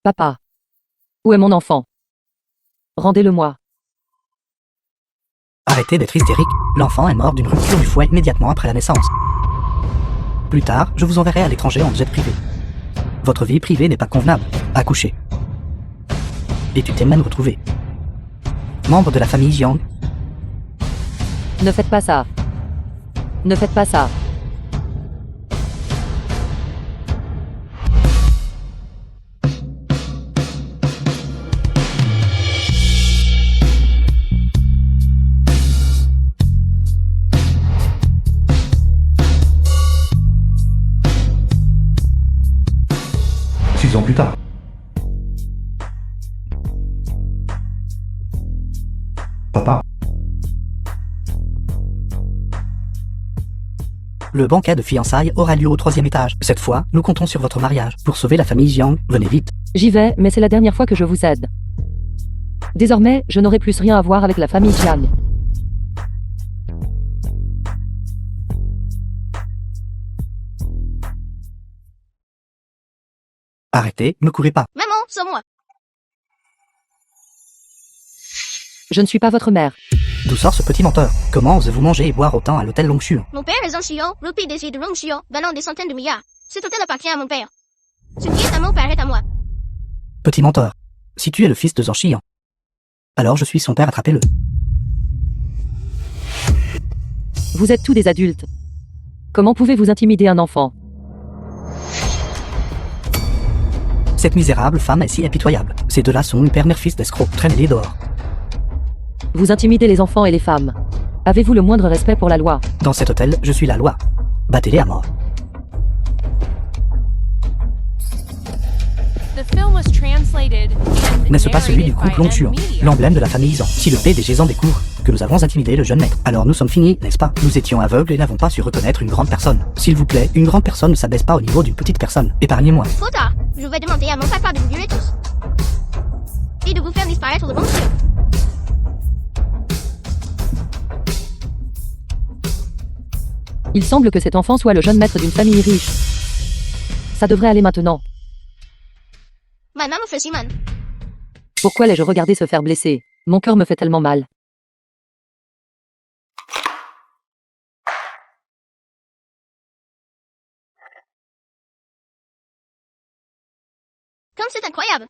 Papa. Où est mon enfant? Rendez-le-moi. Arrêtez d'être hystérique, l'enfant est mort d'une rupture du foie immédiatement après la naissance. Plus tard, je vous enverrai à l'étranger en jet privé. Votre vie privée n'est pas convenable. Accouchez. Et tu t'es même retrouvé. Membre de la famille Jiang. Ne faites pas ça. Ne faites pas ça. Six ans plus tard. Papa. Le banquet de fiançailles aura lieu au 3e étage. Cette fois, nous comptons sur votre mariage. Pour sauver la famille Jiang, venez vite. J'y vais, mais c'est la dernière fois que je vous aide. Désormais, je n'aurai plus rien à voir avec la famille Jiang. Arrêtez, ne courez pas. Maman, sauve-moi. Je ne suis pas votre mère. D'où sort ce petit menteur? Comment osez-vous manger et boire autant à l'hôtel Longshu? Mon père est ancien, rupee des îles de Longxian, valant des centaines de milliards. Cet hôtel appartient à mon père. Ce qui est à mon père est à moi. Petit menteur. Si tu es le fils de Zhang Xian, alors je suis son père, attrapez-le. Vous êtes tous des adultes. Comment pouvez-vous intimider un enfant? Cette misérable femme est si impitoyable. Ces deux-là sont une paire mère-fils d'escrocs. Traînez-les dehors. Vous intimidez les enfants et les femmes. Avez-vous le moindre respect pour la loi? Dans cet hôtel, je suis la loi. Battez-les à mort. N'est-ce pas celui du couple Longshuan, l'emblème de la famille Zhang? Si le PDG Zhang découvre que nous avons intimidé le jeune maître, alors nous sommes finis, n'est-ce pas? Nous étions aveugles et n'avons pas su reconnaître une grande personne. S'il vous plaît, une grande personne ne s'abaisse pas au niveau d'une petite personne. Épargnez-moi. Trop tard. Je vais demander à mon papa de vous violer tous. Et de vous faire disparaître le Longxian. Il semble que cet enfant soit le jeune maître d'une famille riche. Ça devrait aller maintenant. Ma maman me fait si mal. Pourquoi l'ai-je regardé se faire blesser? Mon cœur me fait tellement mal. Comme c'est incroyable.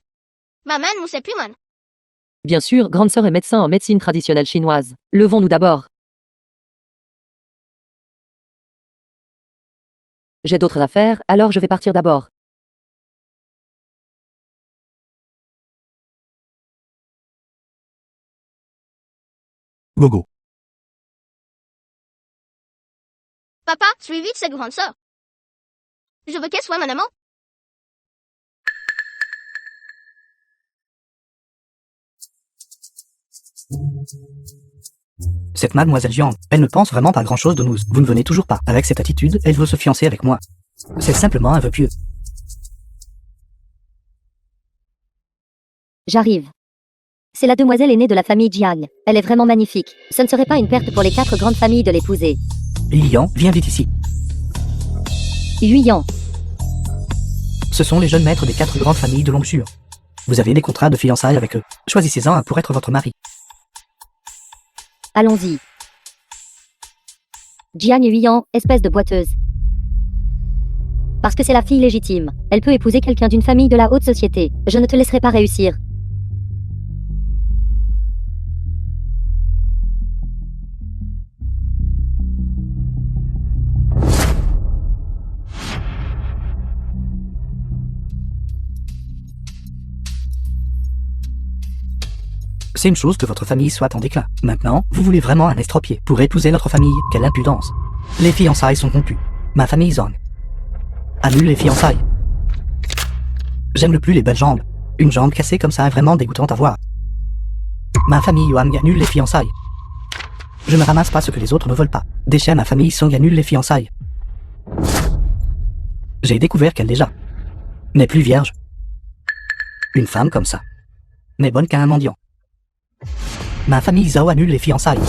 Maman nous sait plus mal. Bien sûr, grande sœur est médecin en médecine traditionnelle chinoise. Levons-nous d'abord. J'ai d'autres affaires, alors je vais partir d'abord. Gogo. Papa, suis vite cette grande sœur. Je veux qu'elle soit mon amant. Cette mademoiselle Jiang, elle ne pense vraiment pas grand-chose de nous. Vous ne venez toujours pas. Avec cette attitude, elle veut se fiancer avec moi. C'est simplement un vœu pieux. J'arrive. C'est la demoiselle aînée de la famille Jiang. Elle est vraiment magnifique. Ce ne serait pas une perte pour les 4 grandes familles de l'épouser. Lian, viens vite ici. Yuyan. Ce sont les jeunes maîtres des 4 grandes familles de Longshuan. Vous avez des contrats de fiançailles avec eux. Choisissez-en un pour être votre mari. Allons-y. Jiang Yuyan, espèce de boiteuse. Parce que c'est la fille légitime. Elle peut épouser quelqu'un d'une famille de la haute société. Je ne te laisserai pas réussir. C'est une chose que votre famille soit en déclin. Maintenant, vous voulez vraiment un estropié pour épouser notre famille. Quelle impudence. Les fiançailles sont rompues. Ma famille Zhang annule les fiançailles. J'aime le plus les belles jambes. Une jambe cassée comme ça est vraiment dégoûtante à voir. Ma famille Yuan annule les fiançailles. Je ne ramasse pas ce que les autres ne veulent pas. Déchets ma famille Song annule les fiançailles. J'ai découvert qu'elle déjà n'est plus vierge. Une femme comme ça n'est bonne qu'à un mendiant. Ma famille Zhao annule les fiançailles.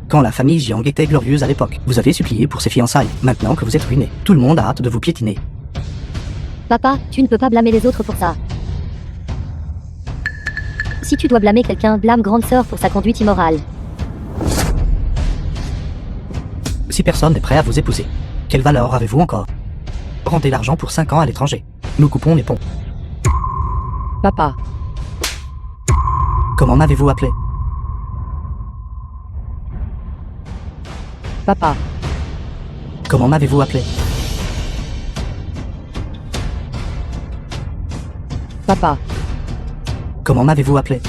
Quand la famille Jiang était glorieuse à l'époque, vous avez supplié pour ses fiançailles. Maintenant que vous êtes ruiné, tout le monde a hâte de vous piétiner. Papa, tu ne peux pas blâmer les autres pour ça. Si tu dois blâmer quelqu'un, blâme grande sœur pour sa conduite immorale. Si personne n'est prêt à vous épouser, quelle valeur avez-vous encore? Rendez l'argent pour 5 ans à l'étranger. Nous coupons les ponts. Papa. Comment m'avez-vous appelé? Papa. Comment m'avez-vous appelé? Papa. Comment m'avez-vous appelé?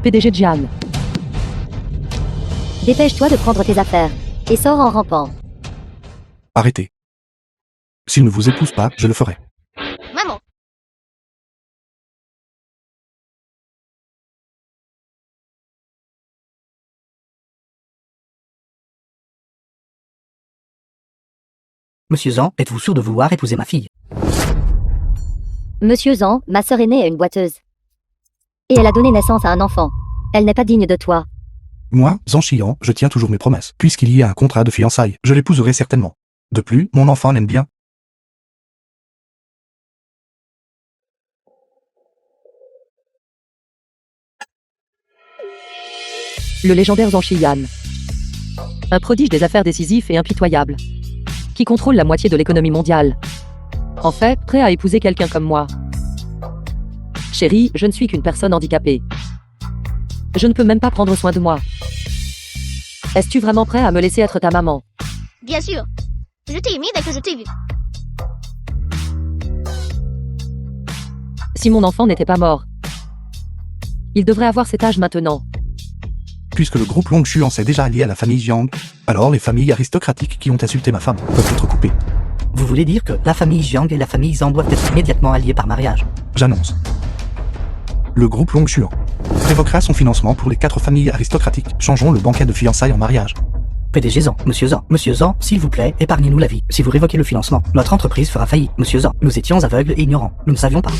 PDG Jian. Dépêche-toi de prendre tes affaires. Et sors en rampant. Arrêtez. S'il ne vous épouse pas, je le ferai. Maman. Monsieur Zhang, êtes-vous sûr de vouloir épouser ma fille? Monsieur Zhang, ma sœur aînée est une boiteuse. Et elle a donné naissance à un enfant. Elle n'est pas digne de toi. Moi, Zhang Xian, je tiens toujours mes promesses. Puisqu'il y a un contrat de fiançailles, je l'épouserai certainement. De plus, mon enfant l'aime bien. Le légendaire Zhang Xiyan. Un prodige des affaires décisif et impitoyable. Qui contrôle la moitié de l'économie mondiale. En fait, prêt à épouser quelqu'un comme moi. Chérie, je ne suis qu'une personne handicapée. Je ne peux même pas prendre soin de moi. Es-tu vraiment prêt à me laisser être ta maman? Bien sûr. Je t'ai aimé dès que je t'ai vu. Si mon enfant n'était pas mort. Il devrait avoir cet âge maintenant. Puisque le groupe Longshuan s'est déjà allié à la famille Jiang, alors les familles aristocratiques qui ont insulté ma femme peuvent être coupées. Vous voulez dire que la famille Jiang et la famille Zhang doivent être immédiatement alliées par mariage? J'annonce. Le groupe Longshuan révoquera son financement pour les 4 familles aristocratiques. Changeons le banquet de fiançailles en mariage. PDG Zhang, Monsieur Zhang, s'il vous plaît, épargnez-nous la vie. Si vous révoquez le financement, notre entreprise fera faillite. Monsieur Zhang, nous étions aveugles et ignorants. Nous ne savions pas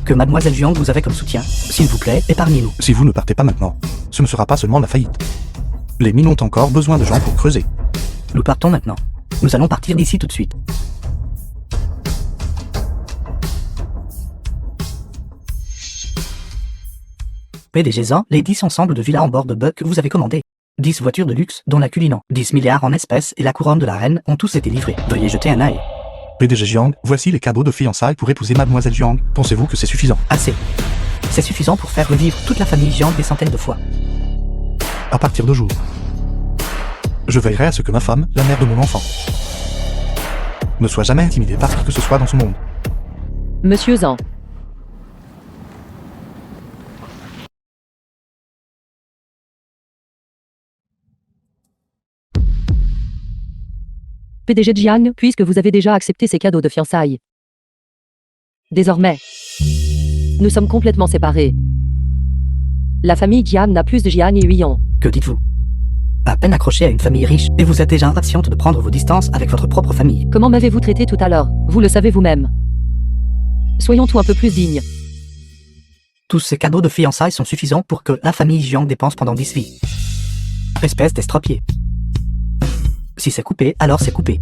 que Mademoiselle Jiang vous avait comme soutien. S'il vous plaît, épargnez-nous. Si vous ne partez pas maintenant, ce ne sera pas seulement la faillite. Les mines ont encore besoin de gens pour creuser. Nous partons maintenant. Nous allons partir d'ici tout de suite. PDG Zhang, les 10 ensembles de villas en bord de Buck que vous avez commandés. 10 voitures de luxe, dont la Cullinan, 10 milliards en espèces et la couronne de la reine ont tous été livrés. Veuillez jeter un œil. PDG Jiang, voici les cadeaux de fiançailles pour épouser Mademoiselle Jiang. Pensez-vous que c'est suffisant? Assez. C'est suffisant pour faire revivre toute la famille Jiang des centaines de fois. À partir de jour, je veillerai à ce que ma femme, la mère de mon enfant, ne soit jamais intimidée par qui que ce soit dans ce monde. Monsieur Zhang. PDG Jiang, puisque vous avez déjà accepté ces cadeaux de fiançailles. Désormais, nous sommes complètement séparés. La famille Jiang n'a plus de Jiang et Huion. Que dites-vous? À peine accroché à une famille riche, et vous êtes déjà impatiente de prendre vos distances avec votre propre famille. Comment m'avez-vous traité tout à l'heure? Vous le savez vous-même. Soyons tout un peu plus dignes. Tous ces cadeaux de fiançailles sont suffisants pour que la famille Jiang dépense pendant 10 vies. Espèce d'estropié. Si c'est coupé, alors c'est coupé.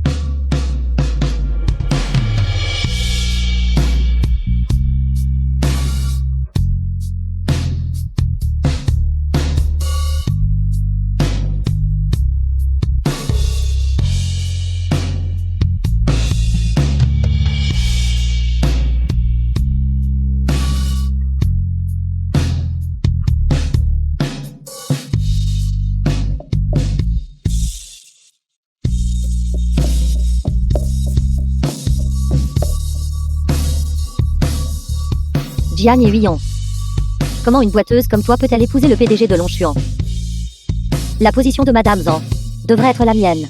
Jiang et Huion. Comment une boiteuse comme toi peut-elle épouser le PDG de Longshuan? La position de Madame Zhang devrait être la mienne.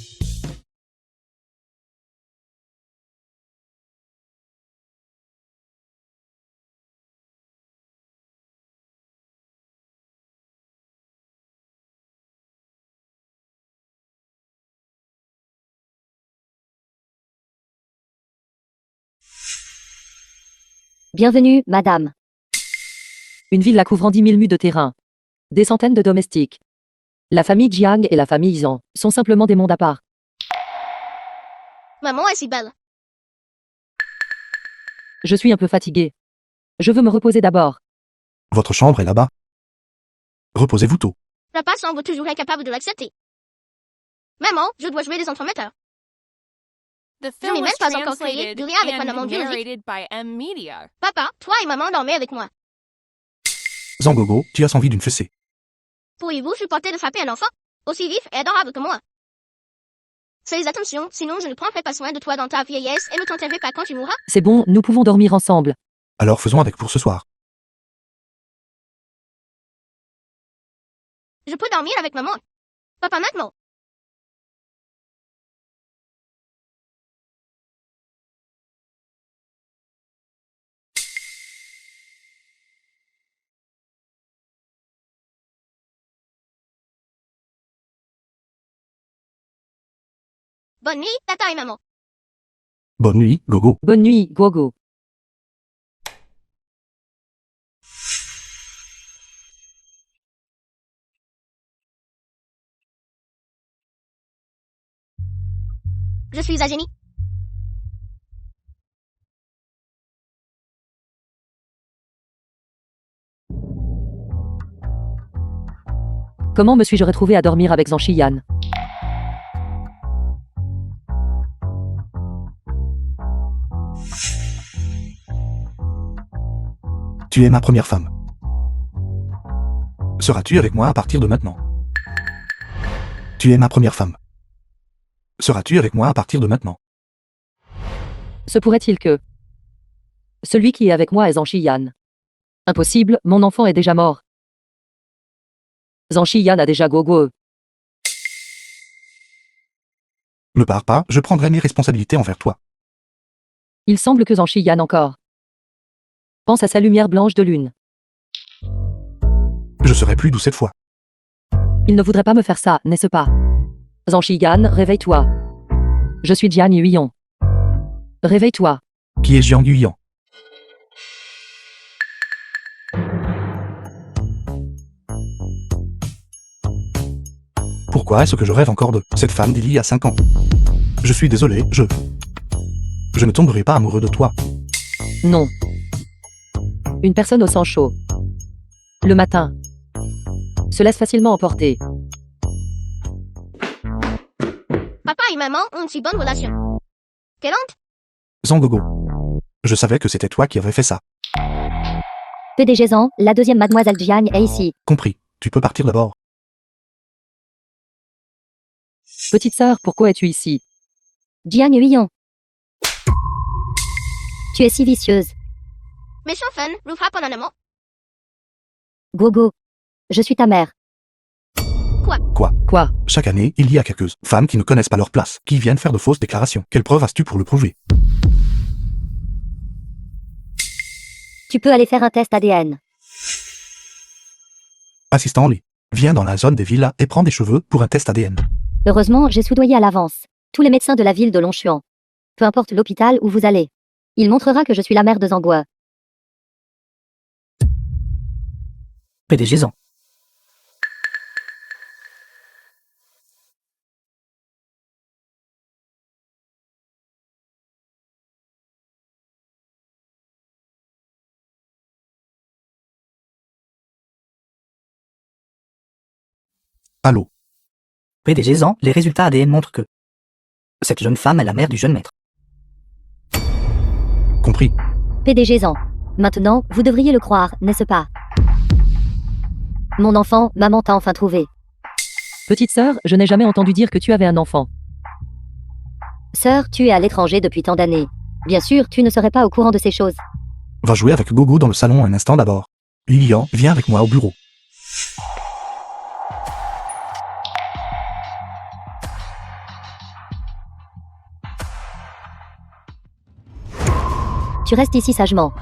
Bienvenue, madame. Une villa couvrant 10 000 mu de terrain. Des centaines de domestiques. La famille Jiang et la famille Zhang sont simplement des mondes à part. Maman est si belle. Je suis un peu fatigué. Je veux me reposer d'abord. Votre chambre est là-bas. Reposez-vous tôt. Papa semble toujours incapable de l'accepter. Maman, je dois jouer des entremetteurs. The Je n'ai film même was pas encore créé translated du lien avec and Madame biologique. narrated by M Media. Papa, toi et maman dormez avec moi. Zangogo, tu as envie d'une fessée. Pourriez-vous supporter de frapper un enfant aussi vif et adorable que moi? Fais attention, sinon je ne prendrai pas soin de toi dans ta vieillesse et ne t'enterrerai pas quand tu mourras. C'est bon, nous pouvons dormir ensemble. Alors faisons avec pour ce soir. Je peux dormir avec maman. Papa maintenant. Bonne nuit, tata et maman. Bonne nuit, Gogo. Bonne nuit, Gogo. Je suis un génie. Comment me suis-je retrouvé à dormir avec Zhang Xiyan? Tu es ma première femme. Seras-tu avec moi à partir de maintenant? Tu es ma première femme. Seras-tu avec moi à partir de maintenant? Se pourrait-il que... Celui qui est avec moi est Zhang Xiyan. Impossible, mon enfant est déjà mort. Zhang Xiyan a déjà Gogo. Ne pars pas, je prendrai mes responsabilités envers toi. Il semble que Zhang Xiyan encore. Pense à sa lumière blanche de lune. Je serai plus doux cette fois. Il ne voudrait pas me faire ça, n'est-ce pas? Zhang Xiyan, réveille-toi. Je suis Jian Yuyon. Réveille-toi. Qui est Jiang Yuyan? Pourquoi est-ce que je rêve encore de cette femme d'il y a 5 ans? Je suis désolé, je ne tomberai pas amoureux de toi. Non. Une personne au sang chaud. Le matin. Se laisse facilement emporter. Papa et maman ont une si bonne relation. Quelle honte? Zangogo. Je savais que c'était toi qui avais fait ça. PDG Zhang, la deuxième mademoiselle Jiang est ici. Compris. Tu peux partir d'abord. Petite sœur, pourquoi es-tu ici? Jiang Yuyon. Tu es si vicieuse. Méchant fun, nous frappe en un amant. Gogo. Je suis ta mère. Quoi? Chaque année, il y a quelques femmes qui ne connaissent pas leur place, qui viennent faire de fausses déclarations. Quelle preuve as-tu pour le prouver? Tu peux aller faire un test ADN. Assistant Lee, viens dans la zone des villas et prends des cheveux pour un test ADN. Heureusement, j'ai soudoyé à l'avance. Tous les médecins de la ville de Longchuan. Peu importe l'hôpital où vous allez. Il montrera que je suis la mère de Zangua. PDG Zhang. Allô? PDG Zhang, les résultats ADN montrent que cette jeune femme est la mère du jeune maître. Compris. PDG Zhang. Maintenant, vous devriez le croire, n'est-ce pas? Mon enfant, maman t'a enfin trouvé. Petite sœur, je n'ai jamais entendu dire que tu avais un enfant. Sœur, tu es à l'étranger depuis tant d'années. Bien sûr, tu ne serais pas au courant de ces choses. Va jouer avec Gogo dans le salon un instant d'abord. Lilian, viens avec moi au bureau. Tu restes ici sagement.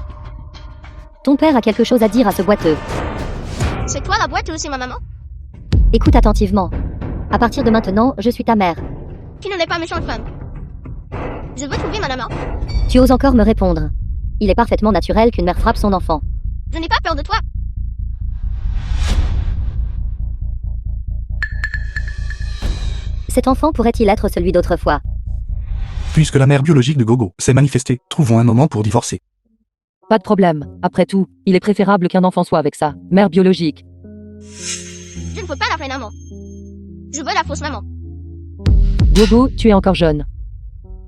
Ton père a quelque chose à dire à ce boiteux. C'est toi la boîte ou c'est ma maman? Écoute attentivement. À partir de maintenant, je suis ta mère. Tu ne l'es pas méchant femme. Je veux trouver ma maman. Tu oses encore me répondre. il est parfaitement naturel qu'une mère frappe son enfant. Je n'ai pas peur de toi. Cet enfant pourrait-il être celui d'autrefois? Puisque la mère biologique de Gogo s'est manifestée, trouvons un moment pour divorcer. Pas de problème. Après tout, il est préférable qu'un enfant soit avec sa mère biologique. Je ne veux pas la vraie maman. Je veux la fausse maman. Gogo, tu es encore jeune.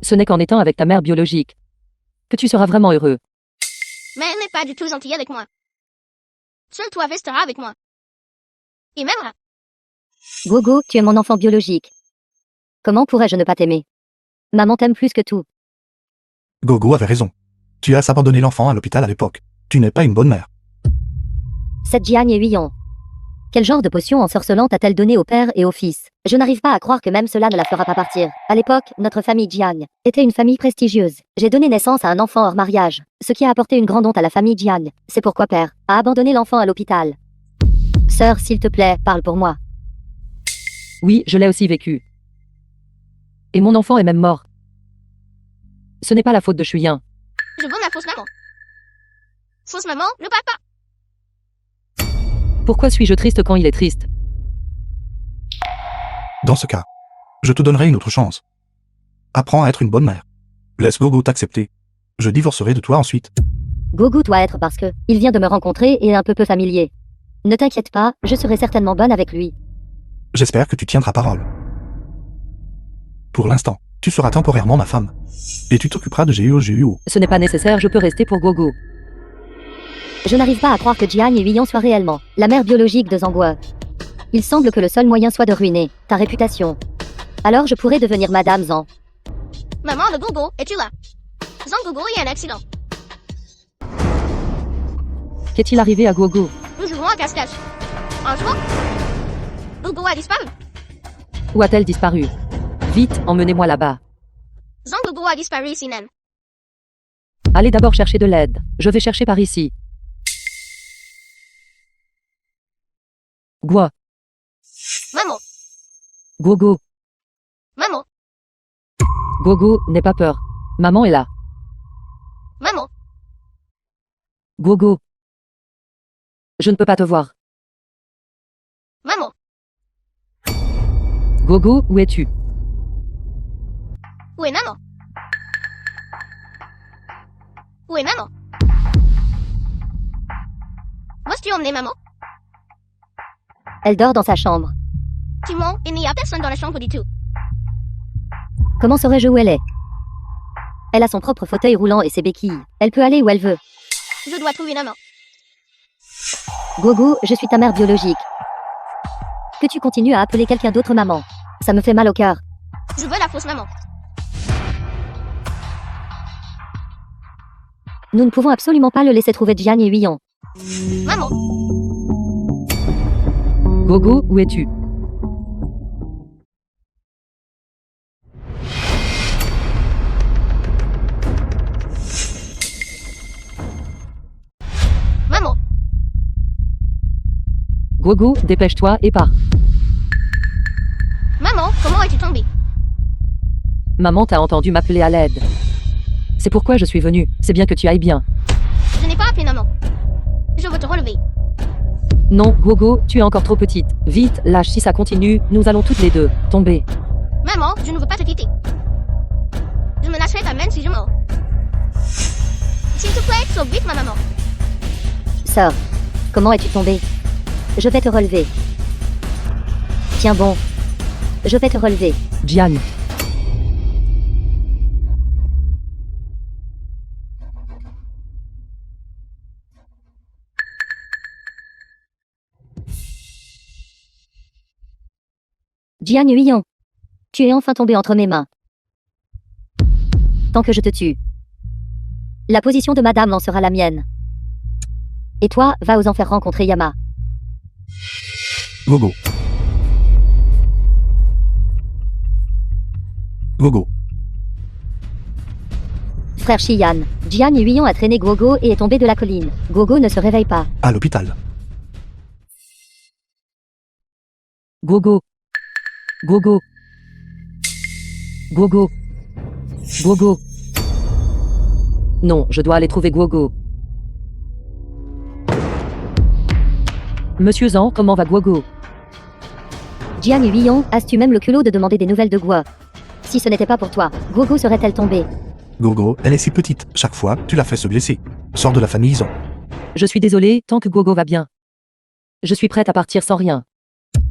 Ce n'est qu'en étant avec ta mère biologique que tu seras vraiment heureux. Mais elle n'est pas du tout gentille avec moi. Seul toi resteras avec moi. Et m'aimera. Gogo, tu es mon enfant biologique. Comment pourrais-je ne pas t'aimer? Maman t'aime plus que tout. Gogo avait raison. Tu as abandonné l'enfant à l'hôpital à l'époque. Tu n'es pas une bonne mère. Cette Jiagne est Huillon. Quel genre de potion ensorcelante a-t-elle donné au père et au fils? Je n'arrive pas à croire que même cela ne la fera pas partir. À l'époque, notre famille Jiagne était une famille prestigieuse. J'ai donné naissance à un enfant hors mariage, ce qui a apporté une grande honte à la famille Jiagne. C'est pourquoi père a abandonné l'enfant à l'hôpital. Sœur, s'il te plaît, parle pour moi. Oui, je l'ai aussi vécu. Et mon enfant est même mort. Ce n'est pas la faute de Chuyin. Je veux ma fausse maman. Fausse maman, ne parle pas. Pourquoi suis-je triste quand il est triste? Dans ce cas, je te donnerai une autre chance. Apprends à être une bonne mère. Laisse Gogo t'accepter. Je divorcerai de toi ensuite. Gogo doit être parce que il vient de me rencontrer et est un peu familier. Ne t'inquiète pas, je serai certainement bonne avec lui. J'espère que tu tiendras parole. Pour l'instant, tu seras temporairement ma femme. Et tu t'occuperas de Géo. Ce n'est pas nécessaire, je peux rester pour Gogo. Je n'arrive pas à croire que Jiagne et Huillon soient réellement la mère biologique de Zangguo. Il semble que le seul moyen soit de ruiner ta réputation. Alors je pourrais devenir Madame Zhang. Maman de Gogo, es-tu là? Gogo a eu un accident. Qu'est-il arrivé à Gogo? Nous jouons à cache-cache. Un jour, Gogo a disparu. Où a-t-elle disparu? Vite, emmenez-moi là-bas. Gogo a disparu ici même. Allez d'abord chercher de l'aide. Je vais chercher par ici. Gua. Maman, Gogo. maman, Gogo, n'aie pas peur. Maman est là. maman. Gogo. Je ne peux pas te voir. Maman, Gogo, où es-tu? où est maman? Où est maman? Où as-tu emmené maman? Elle dort dans sa chambre. Tu mens, il n'y a personne dans la chambre du tout. Comment saurais-je où elle est? Elle a son propre fauteuil roulant et ses béquilles. Elle peut aller où elle veut. Je dois trouver maman. Gogo, je suis ta mère biologique. Que tu continues à appeler quelqu'un d'autre maman. Ça me fait mal au cœur. Je veux la fausse maman. Nous ne pouvons absolument pas le laisser trouver Jiagne et Huillon. Maman, Gogo, où es-tu? maman, Gogo, dépêche-toi et pars. maman, comment es-tu tombée? Maman t'a entendu m'appeler à l'aide. C'est pourquoi je suis venue. C'est bien que tu ailles bien. Je n'ai pas appelé maman. Je veux te relever. Non, Gogo, tu es encore trop petite. Vite, lâche, si ça continue, nous allons toutes les deux tomber. Maman, je ne veux pas te quitter. Je me lâcherai pas même si je meurs. S'il te plaît, sauve vite ma maman. Sœur, comment es-tu tombée? Je vais te relever. Tiens bon. Je vais te relever. Jiagne. Jiagne Huillon. Tu es enfin tombé entre mes mains. Tant que je te tue. La position de madame en sera la mienne. Et toi, va aux enfers rencontrer Yama. Gogo. Gogo. Frère Shiyan, Jiagne Huillon a traîné Gogo et est tombé de la colline. Gogo ne se réveille pas. À l'hôpital. Gogo. Gogo. Gogo. Gogo. Non, je dois aller trouver Guogo. Monsieur Zhang, comment va Guogo? Jiang et Huion, as-tu même le culot de demander des nouvelles de Guo? Si ce n'était pas pour toi, Guogo serait-elle tombée? Gogo, elle est si petite. Chaque fois, tu la fais se blesser. Sors de la famille Zhang. Je suis désolée, tant que Guogo va bien. Je suis prête à partir sans rien.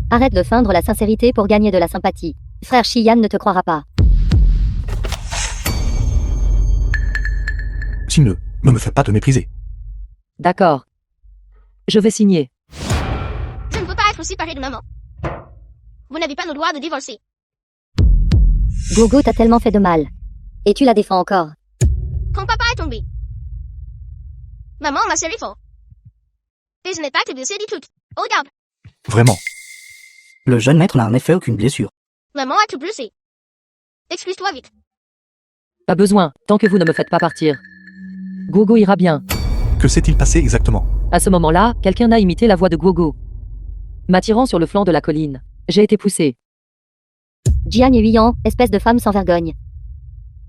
Arrête de feindre la sincérité pour gagner de la sympathie. Frère Xiyan ne te croira pas. Signe, ne me fais pas te mépriser. D'accord. Je vais signer. Je ne veux pas être séparée de maman. Vous n'avez pas le droit de divorcer. Gogo t'a tellement fait de mal. Et tu la défends encore. Quand papa est tombé, maman m'a serré fort. Et je n'ai pas été blessée du tout. Oh diable, Vraiment. Le jeune maître n'a en effet aucune blessure. maman a tout blessé. Excuse-toi vite. Pas besoin, tant que vous ne me faites pas partir. Guogo ira bien. Que s'est-il passé exactement? À ce moment-là, quelqu'un a imité la voix de Guogo. M'attirant sur le flanc de la colline. J'ai été poussée. Jiang et Huiyan, espèce de femme sans vergogne.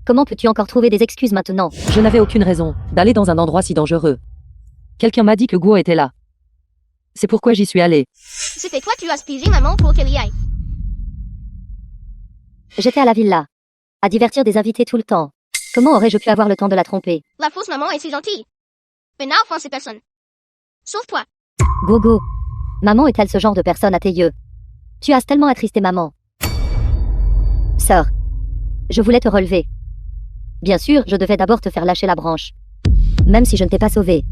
Comment peux-tu encore trouver des excuses maintenant? Je n'avais aucune raison d'aller dans un endroit si dangereux. Quelqu'un m'a dit que Guo était là. C'est pourquoi j'y suis allée. C'était toi qui as piégé maman pour qu'elle y aille. J'étais à la villa. À divertir des invités tout le temps. Comment aurais-je pu avoir le temps de la tromper? La fausse maman est si gentille. Mais n'a offensé personne. Sauf toi. Gogo. Maman est-elle ce genre de personne à tes yeux? Tu as tellement attristé maman. Sœur. Je voulais te relever. Bien sûr, je devais d'abord te faire lâcher la branche. Même si je ne t'ai pas sauvé.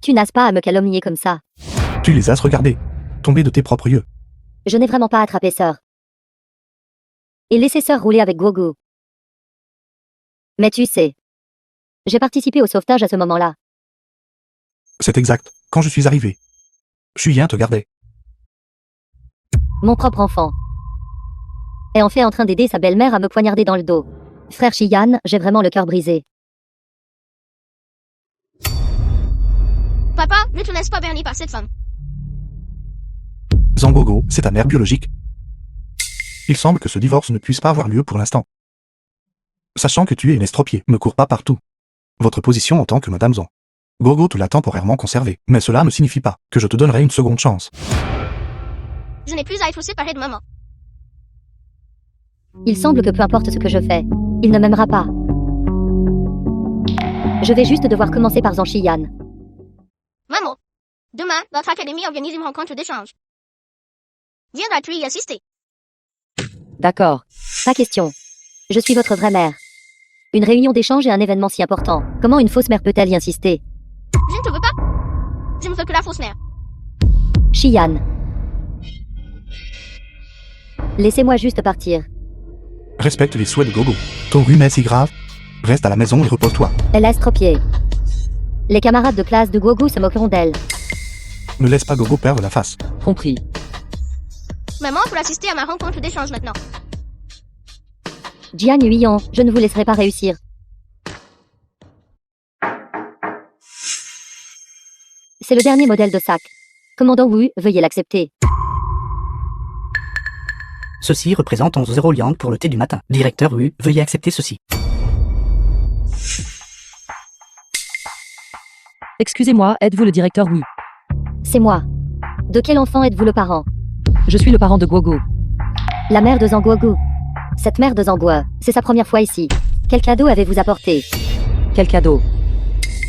Tu n'as pas à me calomnier comme ça. Tu les as regardés. Tomber de tes propres yeux. Je n'ai vraiment pas attrapé sœur. Et laissé sœur rouler avec Gogo. Mais tu sais. J'ai participé au sauvetage à ce moment-là. C'est exact. Quand je suis arrivé. Chuyen te gardait. Mon propre enfant. Est en fait en train d'aider sa belle-mère à me poignarder dans le dos. Frère Xiyan, j'ai vraiment le cœur brisé. Papa, ne te laisse pas berner par cette femme. Zangogo, c'est ta mère biologique. Il semble que ce divorce ne puisse pas avoir lieu pour l'instant. Sachant que tu es une estropiée, ne cours pas partout. Votre position en tant que Madame Zhang. Gogo te l'a temporairement conservée, mais cela ne signifie pas que je te donnerai une seconde chance. Je n'ai plus à être séparée de maman. Il semble que peu importe ce que je fais, il ne m'aimera pas. Je vais juste devoir commencer par Zhang Xiyan. Maman, demain, notre académie organise une rencontre d'échange. Viendras-tu y assister? D'accord. Pas question. Je suis votre vraie mère. Une réunion d'échange est un événement si important. Comment une fausse mère peut-elle y insister? Je ne te veux pas. Je ne veux que la fausse mère. Xiyan. Laissez-moi juste partir. Respecte les souhaits de Gogo. Ton rhume est si grave. Reste à la maison et repose-toi. Elle a estropié. Les camarades de classe de Gogo se moqueront d'elle. Ne laisse pas Gogo perdre la face. Compris. Maman peut assister à ma rencontre d'échange maintenant. Jiang et Huiyan, je ne vous laisserai pas réussir. C'est le dernier modèle de sac. Commandant Wu, veuillez l'accepter. Ceci représente 11 € Liang pour le thé du matin. Directeur Wu, veuillez accepter ceci. Excusez-moi, êtes-vous le directeur? Oui. C'est moi. De quel enfant êtes-vous le parent? Je suis le parent de Guogo. La mère de Zanguogu. Cette mère de Zanguo, c'est sa première fois ici. Quel cadeau avez-vous apporté? Quel cadeau?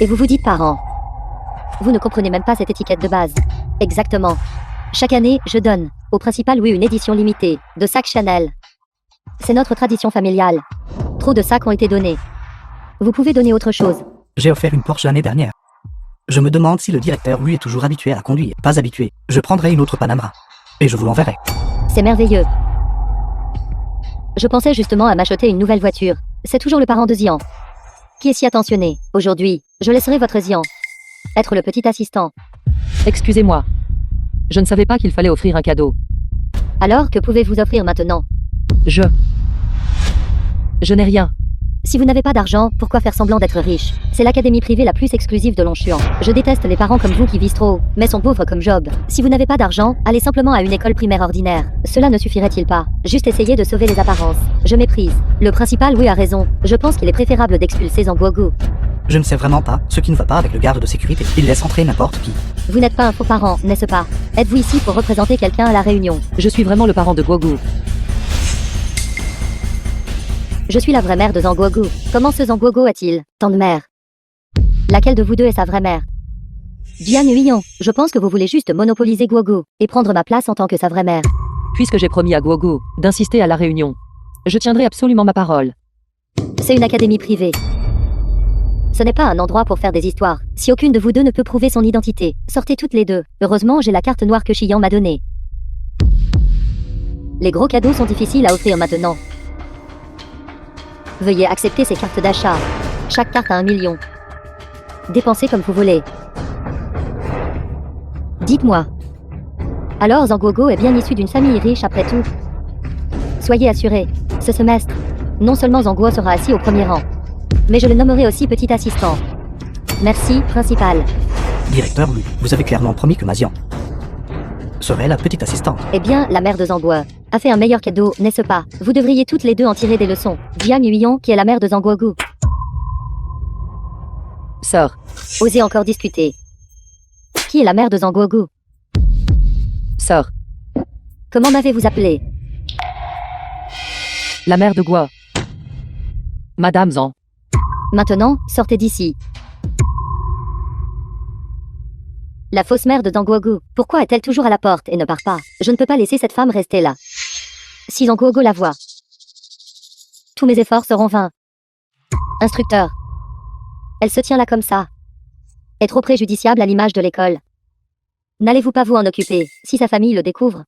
Et vous vous dites parent. Vous ne comprenez même pas cette étiquette de base. Exactement. Chaque année, je donne, au principal Wu, une édition limitée, de sacs Chanel. C'est notre tradition familiale. Trop de sacs ont été donnés. Vous pouvez donner autre chose. J'ai offert une Porsche l'année dernière. Je me demande si le directeur Wu est toujours habitué à la conduire. Pas habitué. Je prendrai une autre Panamera. Et je vous l'enverrai. C'est merveilleux. Je pensais justement à m'acheter une nouvelle voiture. C'est toujours le parent de Xian. Qui est si attentionné? Aujourd'hui, je laisserai votre Xian être le petit assistant. Excusez-moi. Je ne savais pas qu'il fallait offrir un cadeau. Alors, que pouvez-vous offrir maintenant? Je n'ai rien. Si vous n'avez pas d'argent, pourquoi faire semblant d'être riche? C'est l'académie privée la plus exclusive de Longchamp. Je déteste les parents comme vous qui visent trop haut, mais sont pauvres comme Job. Si vous n'avez pas d'argent, allez simplement à une école primaire ordinaire. Cela ne suffirait-il pas? Juste essayer de sauver les apparences. Je méprise. Le principal, oui, a raison. Je pense qu'il est préférable d'expulser Zangwogu. Je ne sais vraiment pas ce qui ne va pas avec le garde de sécurité. Il laisse entrer n'importe qui. Vous n'êtes pas un faux parent, n'est-ce pas? Êtes-vous ici pour représenter quelqu'un à la réunion? Je suis vraiment le parent de Guogu. Je suis la vraie mère de Zangwogu. Comment ce Zangwogu a-t-il tant de mère? Laquelle de vous deux est sa vraie mère? Jian Huiyan, je pense que vous voulez juste monopoliser Guogu et prendre ma place en tant que sa vraie mère. Puisque j'ai promis à Guogu d'insister à la réunion, je tiendrai absolument ma parole. C'est une académie privée. Ce n'est pas un endroit pour faire des histoires. Si aucune de vous deux ne peut prouver son identité, sortez toutes les deux. Heureusement, j'ai la carte noire que Shiyan m'a donnée. Les gros cadeaux sont difficiles à offrir maintenant. Veuillez accepter ces cartes d'achat. Chaque carte a 1 million. Dépensez comme vous voulez. Dites-moi. Alors Zangwogu est bien issu d'une famille riche après tout. Soyez assurés, ce semestre, non seulement Zangwo sera assis au premier rang, mais je le nommerai aussi petit assistant. Merci, principal. Directeur Lu, vous avez clairement promis que Mazian serait la petite assistante. Eh bien, la mère de Zangwo a fait un meilleur cadeau, n'est-ce pas? Vous devriez toutes les deux en tirer des leçons. Jian Huiyan, qui est la mère de Zangwogu. Sœur, Osez encore discuter. Qui est la mère de Zangwogu? sœur, Comment m'avez-vous appelé? la mère de Guo. Madame Zhang. Maintenant, sortez d'ici. La fausse mère de Zangwogu, pourquoi est-elle toujours à la porte et ne part pas? Je ne peux pas laisser cette femme rester là. Si Zangwogu la voit, tous mes efforts seront vains. Instructeur. Elle se tient là comme ça. Est trop préjudiciable à l'image de l'école. N'allez-vous pas vous en occuper, si sa famille le découvre?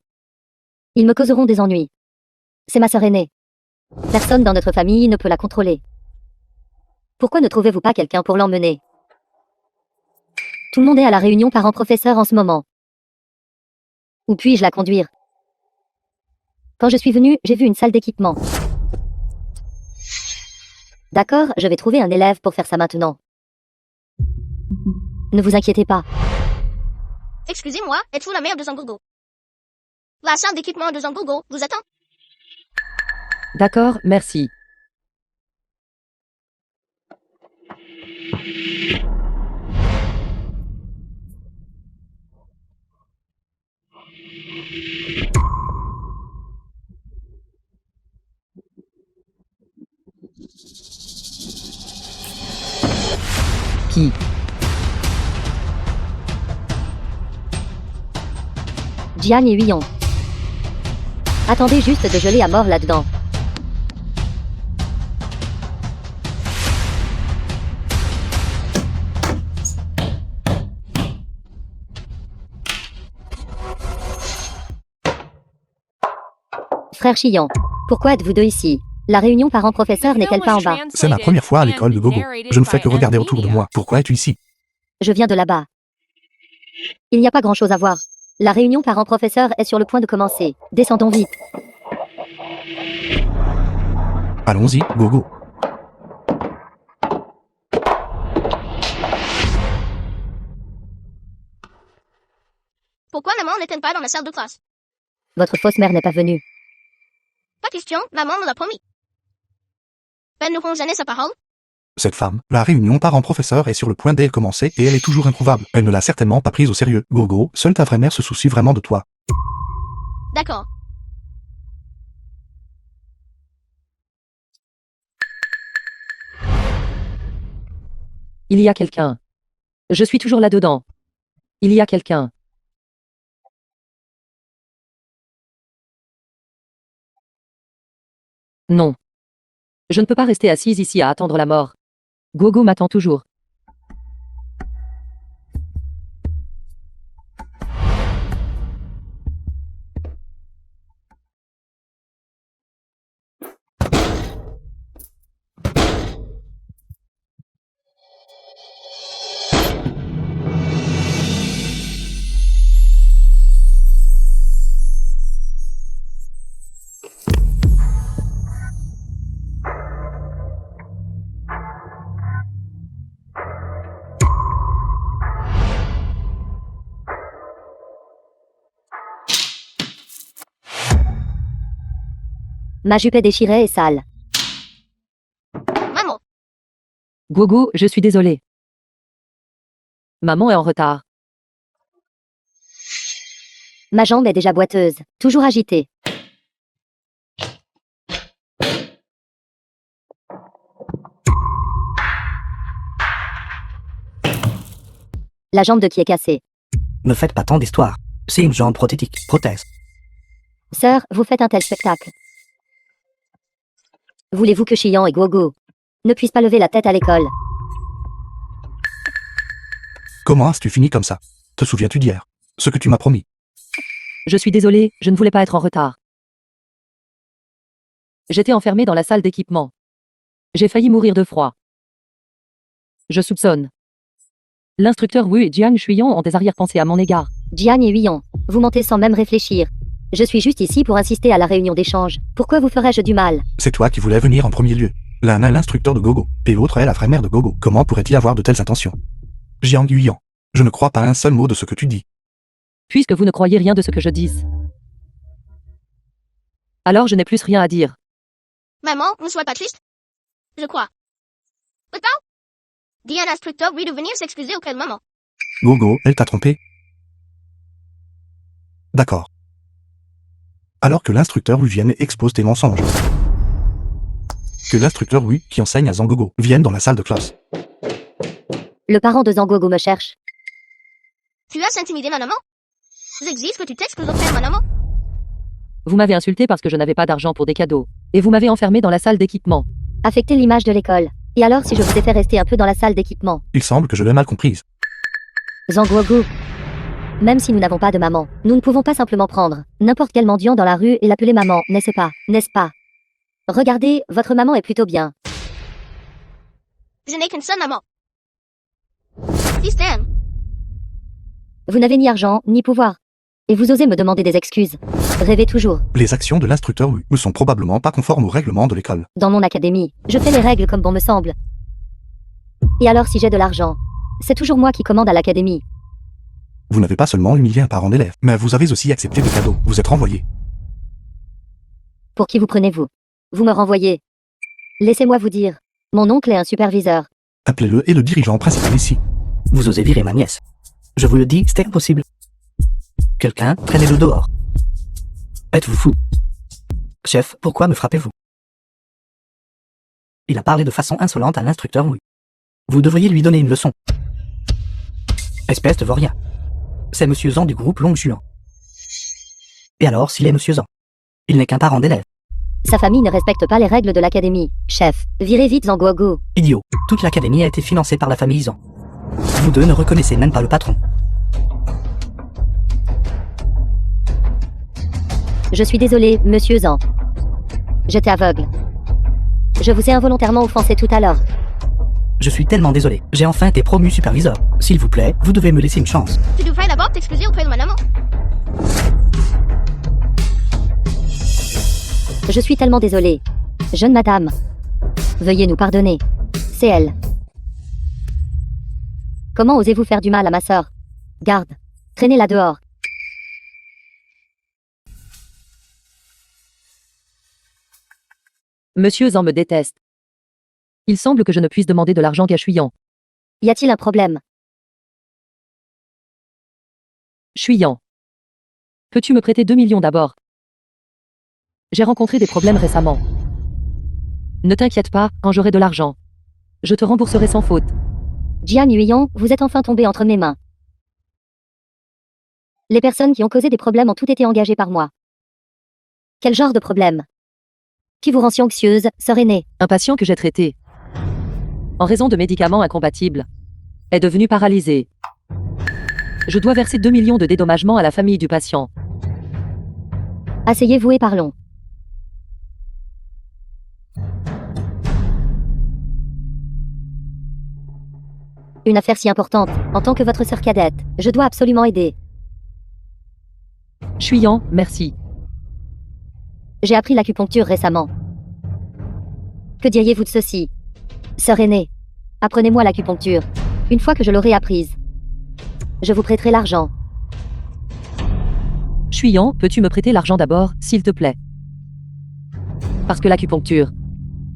Ils me causeront des ennuis. C'est ma sœur aînée. Personne dans notre famille ne peut la contrôler. Pourquoi ne trouvez-vous pas quelqu'un pour l'emmener? Tout le monde est à la réunion parent-professeur en ce moment. Où puis-je la conduire? Quand je suis venue, j'ai vu une salle d'équipement. D'accord, je vais trouver un élève pour faire ça maintenant. Ne vous inquiétez pas. Excusez-moi, êtes-vous la mère de Zangwogu? La salle d'équipement de Zangwogu vous attend. D'accord, merci. Qui? Jian et Huiyan. Attendez juste de geler à mort là-dedans. Frère Shiyan, pourquoi êtes-vous deux ici? La réunion parent-professeur n'est-elle pas en bas? C'est ma première fois à l'école de Gogo. Je ne fais que regarder autour de moi. Pourquoi es-tu ici? Je viens de là-bas. Il n'y a pas grand-chose à voir. La réunion parent-professeur est sur le point de commencer. Descendons vite. Allons-y, Gogo. Pourquoi maman n'est-elle pas dans la salle de classe? Votre fausse mère n'est pas venue. Pas question, maman me l'a promis. Ben nous ferons jamais sa parole. Cette femme, la réunion parent-professeur est sur le point d'être commencée et elle est toujours introuvable. Elle ne l'a certainement pas prise au sérieux. Gogo, seule ta vraie mère se soucie vraiment de toi. D'accord. Il y a quelqu'un. Je suis toujours là-dedans. Il y a quelqu'un. Non. Je ne peux pas rester assise ici à attendre la mort. Gogo m'attend toujours. Ma jupe est déchirée et sale. Maman, Gogo, je suis désolé. Maman est en retard. Ma jambe est déjà boiteuse, toujours agitée. La jambe de qui est cassée. Ne faites pas tant d'histoires. C'est une jambe prothétique. Prothèse. Sœur, vous faites un tel spectacle. Voulez-vous que Chiyan et Gogo ne puissent pas lever la tête à l'école? Comment as-tu fini comme ça? Te souviens-tu d'hier? Ce que tu m'as promis. Je suis désolé, je ne voulais pas être en retard. J'étais enfermé dans la salle d'équipement. J'ai failli mourir de froid. Je soupçonne. L'instructeur Wu et Jiang Shuyan ont des arrière-pensées à mon égard. Jian et Huion, vous mentez sans même réfléchir. Je suis juste ici pour assister à la réunion d'échange. Pourquoi vous ferais-je du mal? C'est toi qui voulais venir en premier lieu. L'un est l'instructeur de Gogo, et l'autre est la vraie-mère de Gogo. Comment pourrait-il avoir de telles intentions? Jiang Yuyan, je ne crois pas un seul mot de ce que tu dis. Puisque vous ne croyez rien de ce que je dis. Alors je n'ai plus rien à dire. maman, ne sois pas triste. Je crois. Papa? Dis à l'instructeur oui de venir s'excuser auprès de maman. Gogo, elle t'a trompé? D'accord. Alors que l'instructeur lui vienne et expose tes mensonges. Que l'instructeur oui, qui enseigne à Zangogo, vienne dans la salle de classe. Le parent de Zangogo me cherche. Tu as intimidé ma maman? J'exige que tu t'excuses auprès de ma maman. Vous m'avez insulté parce que je n'avais pas d'argent pour des cadeaux. Et vous m'avez enfermé dans la salle d'équipement. Affectez l'image de l'école. Et alors si je vous ai fait rester un peu dans la salle d'équipement? Il semble que je l'ai mal comprise. Zangogo. Même si nous n'avons pas de maman, nous ne pouvons pas simplement prendre n'importe quel mendiant dans la rue et l'appeler maman, n'est-ce pas? N'est-ce pas? Regardez, votre maman est plutôt bien. Je n'ai qu'une seule maman. Système. Vous n'avez ni argent, ni pouvoir. Et vous osez me demander des excuses. Rêvez toujours. Les actions de l'instructeur oui ne sont probablement pas conformes au règlement de l'école. Dans mon académie, je fais les règles comme bon me semble. Et alors si j'ai de l'argent, c'est toujours moi qui commande à l'académie. Vous n'avez pas seulement humilié un parent d'élève, mais vous avez aussi accepté des cadeaux. Vous êtes renvoyé. Pour qui vous prenez-vous? Vous me renvoyez. Laissez-moi vous dire. Mon oncle est un superviseur. Appelez-le et le dirigeant principal ici. Vous osez virer ma nièce. Je vous le dis, c'est impossible. Quelqu'un, traînez-le dehors. Êtes-vous fou? Chef, pourquoi me frappez-vous? Il a parlé de façon insolente à l'instructeur Wu. Vous devriez lui donner une leçon. Espèce de vaurien. C'est Monsieur Zhang du groupe Longjuan. Et alors, s'il est Monsieur Zhang? Il n'est qu'un parent d'élève. Sa famille ne respecte pas les règles de l'académie. Chef, virez vite Zangogo. Idiot. Toute l'académie a été financée par la famille Zhang. Vous deux ne reconnaissez même pas le patron. Je suis désolé, monsieur Zhang. J'étais aveugle. Je vous ai involontairement offensé tout à l'heure. Je suis tellement désolé. J'ai enfin été promu superviseur. S'il vous plaît, vous devez me laisser une chance. Tu devrais d'abord t'excuser auprès de ma maman. Je suis tellement désolé. Jeune madame. Veuillez nous pardonner. C'est elle. Comment osez-vous faire du mal à ma sœur? Garde. Traînez-la dehors. Monsieur Zhang me déteste. Il semble que je ne puisse demander de l'argent qu'à Shuyan. Y a-t-il un problème? Shuyan. Peux-tu me prêter 2 millions d'abord? J'ai rencontré des problèmes récemment. Ne t'inquiète pas, quand j'aurai de l'argent, je te rembourserai sans faute. Jian Huiyan, vous êtes enfin tombé entre mes mains. Les personnes qui ont causé des problèmes ont toutes été engagées par moi. Quel genre de problème? Qui vous rend si anxieuse, sœur aînée? Un patient que j'ai traité, en raison de médicaments incompatibles, est devenu paralysé. Je dois verser 2 millions de dédommagements à la famille du patient. Asseyez-vous et parlons. Une affaire si importante, en tant que votre sœur cadette, je dois absolument aider. Shuyan, merci. J'ai appris l'acupuncture récemment. Que diriez-vous de ceci? Sœur aînée, apprenez-moi l'acupuncture. Une fois que je l'aurai apprise, je vous prêterai l'argent. Shuyan, peux-tu me prêter l'argent d'abord, s'il te plaît? Parce que l'acupuncture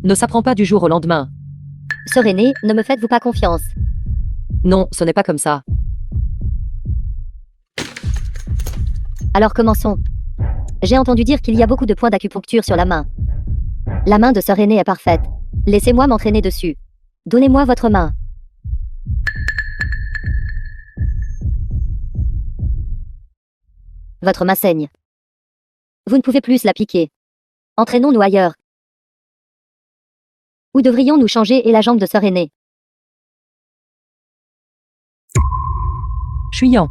ne s'apprend pas du jour au lendemain. Sœur aînée, ne me faites-vous pas confiance? Non, ce n'est pas comme ça. Alors commençons. J'ai entendu dire qu'il y a beaucoup de points d'acupuncture sur la main. La main de sœur aînée est parfaite. Laissez-moi m'entraîner dessus. Donnez-moi votre main. Votre main saigne. Vous ne pouvez plus la piquer. Entraînons-nous ailleurs. Où devrions-nous changer et la jambe de sœur aînée? Chuyan.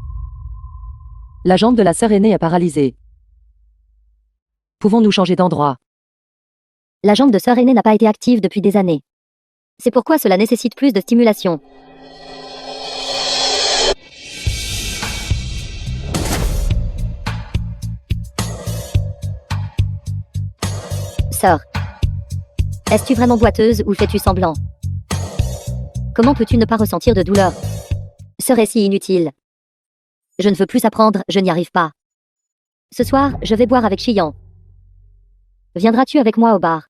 La jambe de la sœur aînée est paralysée. Pouvons-nous changer d'endroit? La jambe de sœur aînée n'a pas été active depuis des années. C'est pourquoi cela nécessite plus de stimulation. Sœur. Es-tu vraiment boiteuse ou fais-tu semblant? Comment peux-tu ne pas ressentir de douleur? Serait si inutile. Je ne veux plus apprendre, je n'y arrive pas. Ce soir, je vais boire avec Chiyan. Viendras-tu avec moi au bar?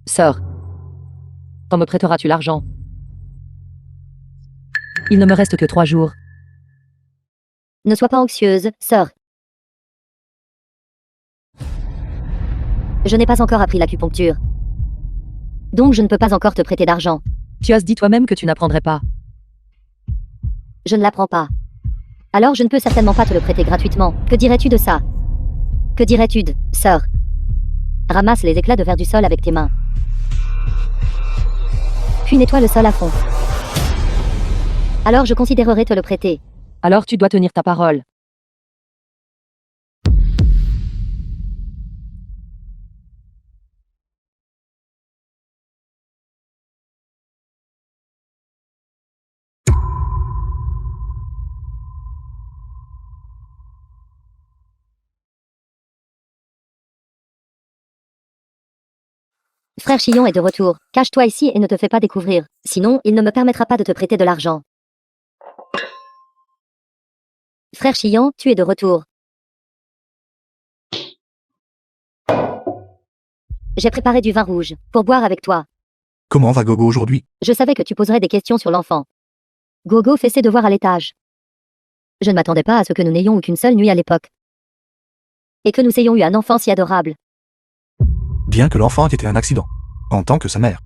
Sœur. Quand me prêteras-tu l'argent? Il ne me reste que 3 jours. Ne sois pas anxieuse, sœur. Je n'ai pas encore appris l'acupuncture. Donc je ne peux pas encore te prêter d'argent. Tu as dit toi-même que tu n'apprendrais pas. Je ne l'apprends pas. Alors je ne peux certainement pas te le prêter gratuitement. Que dirais-tu de ça? Que dirais-tu de, sœur? Ramasse les éclats de verre du sol avec tes mains. Puis nettoie le sol à fond. Alors je considérerai te le prêter. Alors tu dois tenir ta parole. Frère Chiyan est de retour. Cache-toi ici et ne te fais pas découvrir. Sinon, il ne me permettra pas de te prêter de l'argent. Frère Chiyan, tu es de retour. J'ai préparé du vin rouge, pour boire avec toi. Comment va Gogo aujourd'hui? Je savais que tu poserais des questions sur l'enfant. Gogo fait ses devoirs à l'étage. Je ne m'attendais pas à ce que nous n'ayons eu qu'une seule nuit à l'époque. Et que nous ayons eu un enfant si adorable. Bien que l'enfant ait été un accident. En tant que sa mère.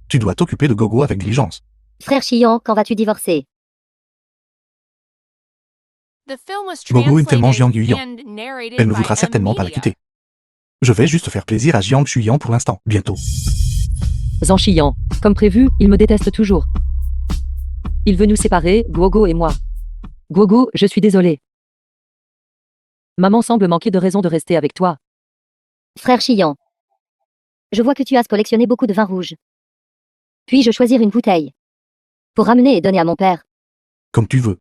Tu dois t'occuper de Gogo avec diligence. Frère Chiyan, quand vas-tu divorcer? The film was Gogo est tellement translated Jiang Yuyan. and narrated Elle ne by voudra certainement pas la M-Media. quitter. Je vais juste faire plaisir à Jiang Chuyan pour l'instant, bientôt. Zhang Xiyan. Comme prévu, il me déteste toujours. Il veut nous séparer, Guogo et moi. Guogo, je suis désolé. Maman semble manquer de raison de rester avec toi. Frère Chiyan. Je vois que tu as collectionné beaucoup de vin rouge. Puis-je choisir une bouteille? Pour ramener et donner à mon père. Comme tu veux.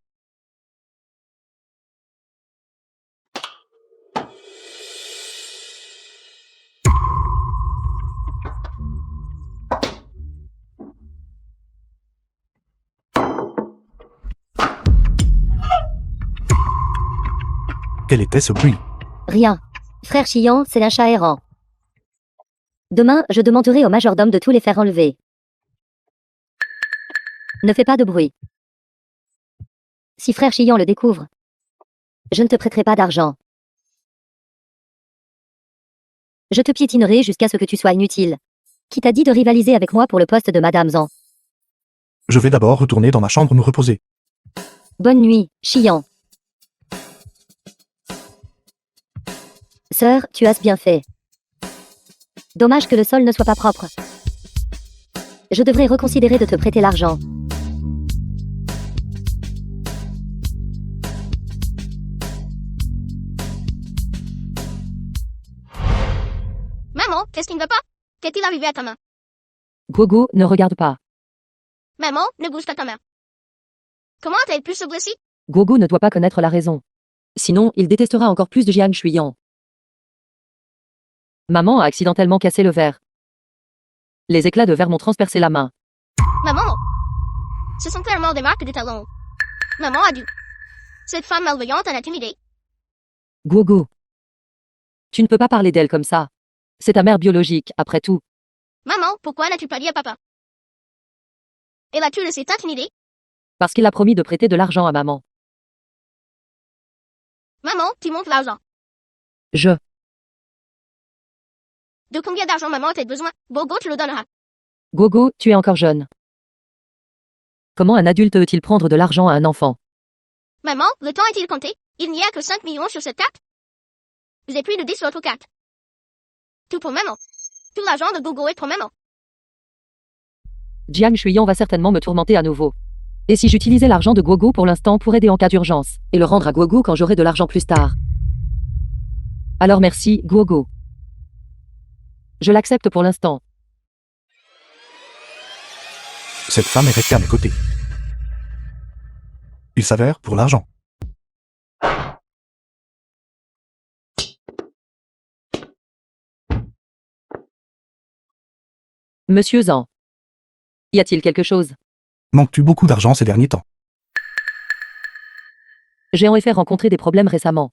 Quel était ce bruit? Rien. Frère Chiyan, c'est un chat errant. Demain, je demanderai au majordome de tous les faire enlever. Ne fais pas de bruit. Si frère Chiyan le découvre, je ne te prêterai pas d'argent. Je te piétinerai jusqu'à ce que tu sois inutile. Qui t'a dit de rivaliser avec moi pour le poste de Madame Zhang? Je vais d'abord retourner dans ma chambre me reposer. Bonne nuit, Chiyan. Sœur, tu as bien fait. Dommage que le sol ne soit pas propre. Je devrais reconsidérer de te prêter l'argent. Qu'est-il arrivé à ta main? Gogo, ne regarde pas. Maman, ne bouge pas ta main. Comment a-t-elle pu se blesser? Gogo ne doit pas connaître la raison. Sinon, il détestera encore plus de Jiang Shuyan. Maman a accidentellement cassé le verre. Les éclats de verre m'ont transpercé la main. Maman! Ce sont clairement des marques de talons. Maman a dû. Cette femme malveillante a intimidé. Gogo. Tu ne peux pas parler d'elle comme ça. C'est ta mère biologique, après tout. Maman, pourquoi n'as-tu pas dit à papa? Et l'as-tu laissé t'intimider? Parce qu'il a promis de prêter de l'argent à maman. Maman, tu montes l'argent. Je. De combien d'argent maman a-t-elle besoin? Gogo te le donnera. Gogo, tu es encore jeune. Comment un adulte peut-il prendre de l'argent à un enfant? Maman, le temps est-il compté? Il n'y a que 5 millions sur cette carte. J'ai plus de 10 sur l'autre carte. Tout pour maman. Tout l'argent de Gogo est pour maman. Jiang Shuyan va certainement me tourmenter à nouveau. Et si j'utilisais l'argent de Gogo pour l'instant pour aider en cas d'urgence, et le rendre à Gogo quand j'aurai de l'argent plus tard? Alors merci, Gogo. Je l'accepte pour l'instant. Cette femme est restée à mes côtés. Il s'avère pour l'argent. Monsieur Zhang. Y a-t-il quelque chose? Manques-tu beaucoup d'argent ces derniers temps? J'ai en effet rencontré des problèmes récemment.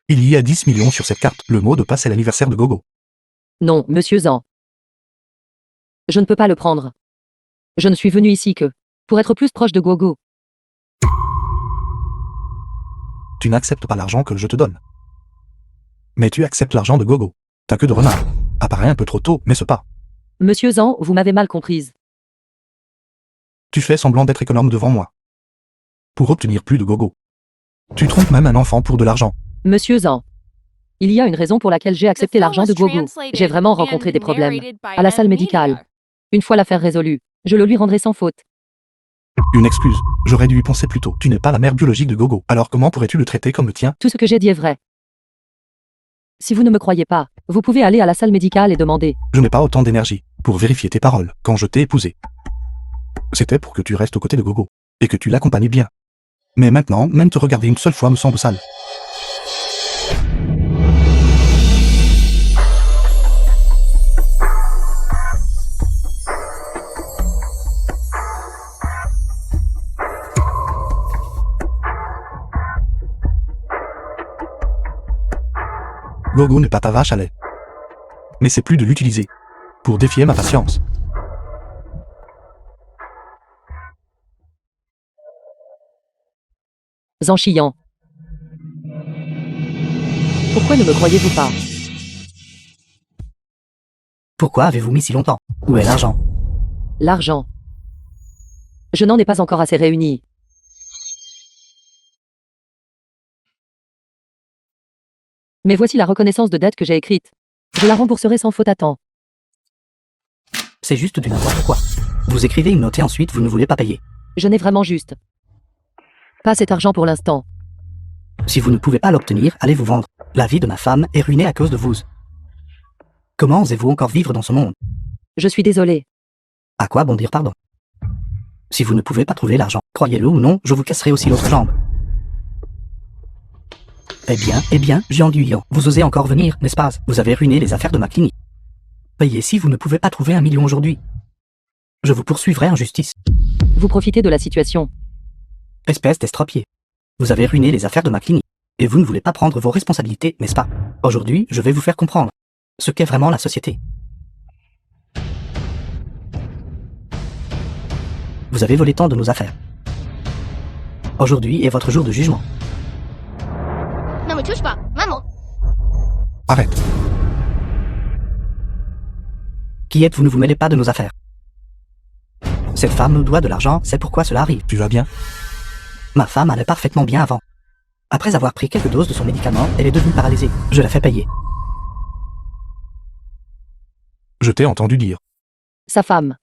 Il y a 10 millions sur cette carte. Le mot de passe est l'anniversaire de Gogo. Non, monsieur Zhang. Je ne peux pas le prendre. Je ne suis venu ici que pour être plus proche de Gogo. Tu n'acceptes pas l'argent que je te donne. Mais tu acceptes l'argent de Gogo. Ta queue de renard. Apparaît un peu trop tôt, mais ce pas. Monsieur Zhang, vous m'avez mal comprise. Tu fais semblant d'être économe devant moi. Pour obtenir plus de Gogo. Tu trompes même un enfant pour de l'argent. Monsieur Zhang. Il y a une raison pour laquelle j'ai accepté l'argent de Gogo. J'ai vraiment rencontré des problèmes. À la salle médicale. Une fois l'affaire résolue, je le lui rendrai sans faute. Une excuse. J'aurais dû y penser plus tôt. Tu n'es pas la mère biologique de Gogo. Alors comment pourrais-tu le traiter comme le tien? Tout ce que j'ai dit est vrai. Si vous ne me croyez pas, vous pouvez aller à la salle médicale et demander. Je n'ai pas autant d'énergie pour vérifier tes paroles quand je t'ai épousé. C'était pour que tu restes aux côtés de Gogo et que tu l'accompagnes bien. Mais maintenant, même te regarder une seule fois me semble sale. Gogo n'est pas ta vache à lait. Mais c'est plus de l'utiliser pour défier ma patience. Zhang Xiyan. Pourquoi ne me croyez-vous pas? Pourquoi avez-vous mis si longtemps? Où est l'argent? L'argent. Je n'en ai pas encore assez réuni. Mais voici la reconnaissance de dette que j'ai écrite. Je la rembourserai sans faute à temps. C'est juste du n'importe quoi. Vous écrivez une note et ensuite vous ne voulez pas payer. Je n'ai vraiment juste pas cet argent pour l'instant. Si vous ne pouvez pas l'obtenir, allez vous vendre. La vie de ma femme est ruinée à cause de vous. Comment osez-vous encore vivre dans ce monde? Je suis désolé. À quoi bon dire pardon? Si vous ne pouvez pas trouver l'argent, croyez-le ou non, je vous casserai aussi l'autre jambe. Eh bien, Jiang Duyan, vous osez encore venir, n'est-ce pas? Vous avez ruiné les affaires de ma clinique. Payez si vous ne pouvez pas trouver 1 million aujourd'hui. Je vous poursuivrai en justice. Vous profitez de la situation. Espèce d'estropié. Vous avez ruiné les affaires de ma clinique. Et vous ne voulez pas prendre vos responsabilités, n'est-ce pas? Aujourd'hui, je vais vous faire comprendre ce qu'est vraiment la société. Vous avez volé tant de nos affaires. Aujourd'hui est votre jour de jugement. Ne me touche pas, maman. Arrête. Qui êtes-vous? Ne vous mêlez pas de nos affaires. Cette femme nous doit de l'argent, c'est pourquoi cela arrive. Tu vas bien? Ma femme allait parfaitement bien avant. Après avoir pris quelques doses de son médicament, elle est devenue paralysée. Je la fais payer. Je t'ai entendu dire. Sa femme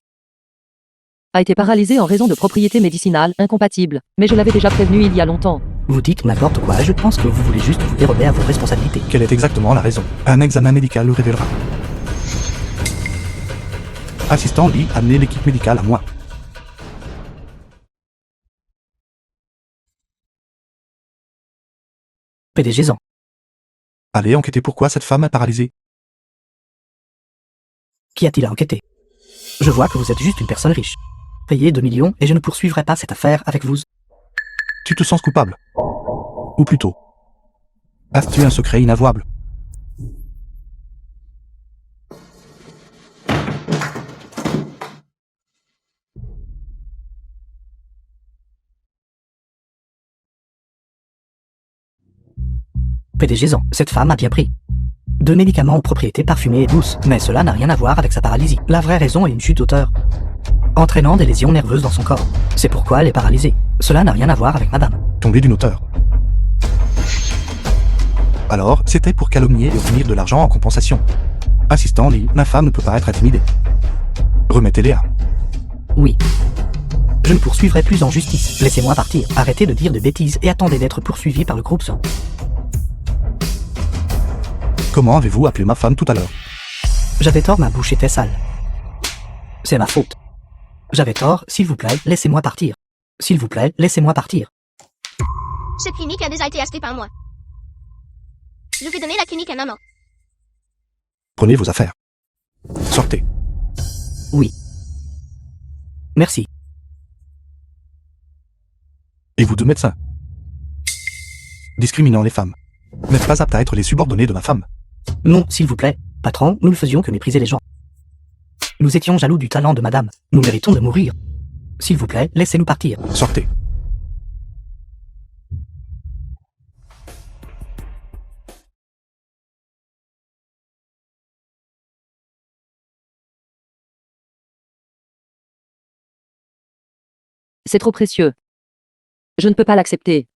a été paralysée en raison de propriétés médicinales incompatibles, mais je l'avais déjà prévenu il y a longtemps. Vous dites n'importe quoi, je pense que vous voulez juste vous dérober à vos responsabilités. Quelle est exactement la raison? Un examen médical le révélera. Assistant Lee, amenez l'équipe médicale à moi. PDG-en. Allez enquêter pourquoi cette femme est paralysée. Qu'y a-t-il à enquêter? Je vois que vous êtes juste une personne riche. Payez 2 millions et je ne poursuivrai pas cette affaire avec vous. Tu te sens coupable? Ou plutôt, as-tu un secret inavouable? PDG-en, cette femme a bien pris 2 médicaments aux propriétés parfumées et douces, mais cela n'a rien à voir avec sa paralysie. La vraie raison est une chute d'auteur, entraînant des lésions nerveuses dans son corps. C'est pourquoi elle est paralysée. Cela n'a rien à voir avec madame. Tombé d'une hauteur. Alors, c'était pour calomnier et obtenir de l'argent en compensation. Assistant Lee, ma femme ne peut pas être intimidée. Remettez-les à. Oui. Je ne poursuivrai plus en justice. Laissez-moi partir. Arrêtez de dire de bêtises et attendez d'être poursuivi par le groupe 100. Comment avez-vous appelé ma femme tout à l'heure? J'avais tort, ma bouche était sale. C'est ma faute. J'avais tort, s'il vous plaît, laissez-moi partir. S'il vous plaît, laissez-moi partir. Cette clinique a déjà été achetée par moi. Je vais donner la clinique à maman. Prenez vos affaires. Sortez. Oui. Merci. Et vous deux médecins? Discriminant les femmes. N'êtes pas apte à être les subordonnés de ma femme. Non, s'il vous plaît, patron, nous ne faisions que mépriser les gens. Nous étions jaloux du talent de madame. Nous méritons de mourir. S'il vous plaît, laissez-nous partir. Sortez. C'est trop précieux. Je ne peux pas l'accepter.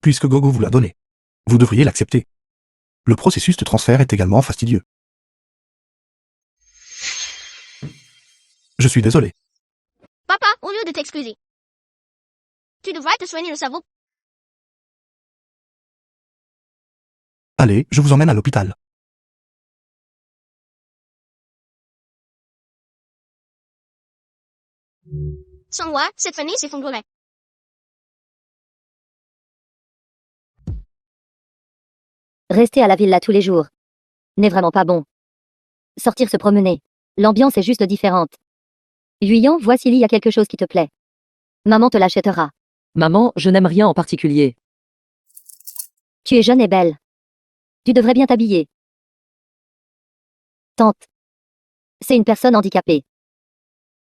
Puisque Gogo vous l'a donné, vous devriez l'accepter. Le processus de transfert est également fastidieux. Je suis désolé. Papa, au lieu de t'excuser, tu devrais te soigner le cerveau. Allez, je vous emmène à l'hôpital. Sans moi, cette famille s'effondrerait. Rester à la villa tous les jours n'est vraiment pas bon. Sortir se promener. L'ambiance est juste différente. Yuyan, vois s'il y a quelque chose qui te plaît. Maman te l'achètera. Maman, je n'aime rien en particulier. Tu es jeune et belle. Tu devrais bien t'habiller. Tante. C'est une personne handicapée.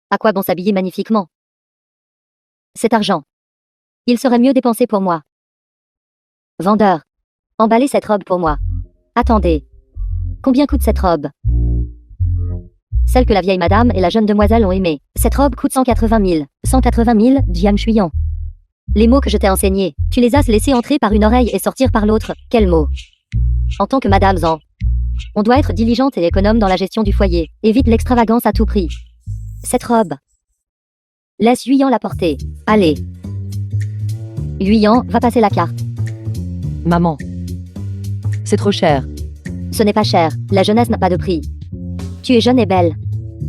À quoi bon s'habiller magnifiquement? Cet argent. Il serait mieux dépensé pour moi. Vendeur. Emballez cette robe pour moi. Attendez. Combien coûte cette robe? Celle que la vieille madame et la jeune demoiselle ont aimée. Cette robe coûte 180 000. 180 000, Jian Shuyan. Les mots que je t'ai enseignés, tu les as laissés entrer par une oreille et sortir par l'autre. Quels mots? En tant que Madame Zhang, on doit être diligente et économe dans la gestion du foyer. Évite l'extravagance à tout prix. Cette robe. Laisse Yuyan la porter. Allez. Yuyan, va passer la carte. Maman. C'est trop cher. Ce n'est pas cher. La jeunesse n'a pas de prix. Tu es jeune et belle.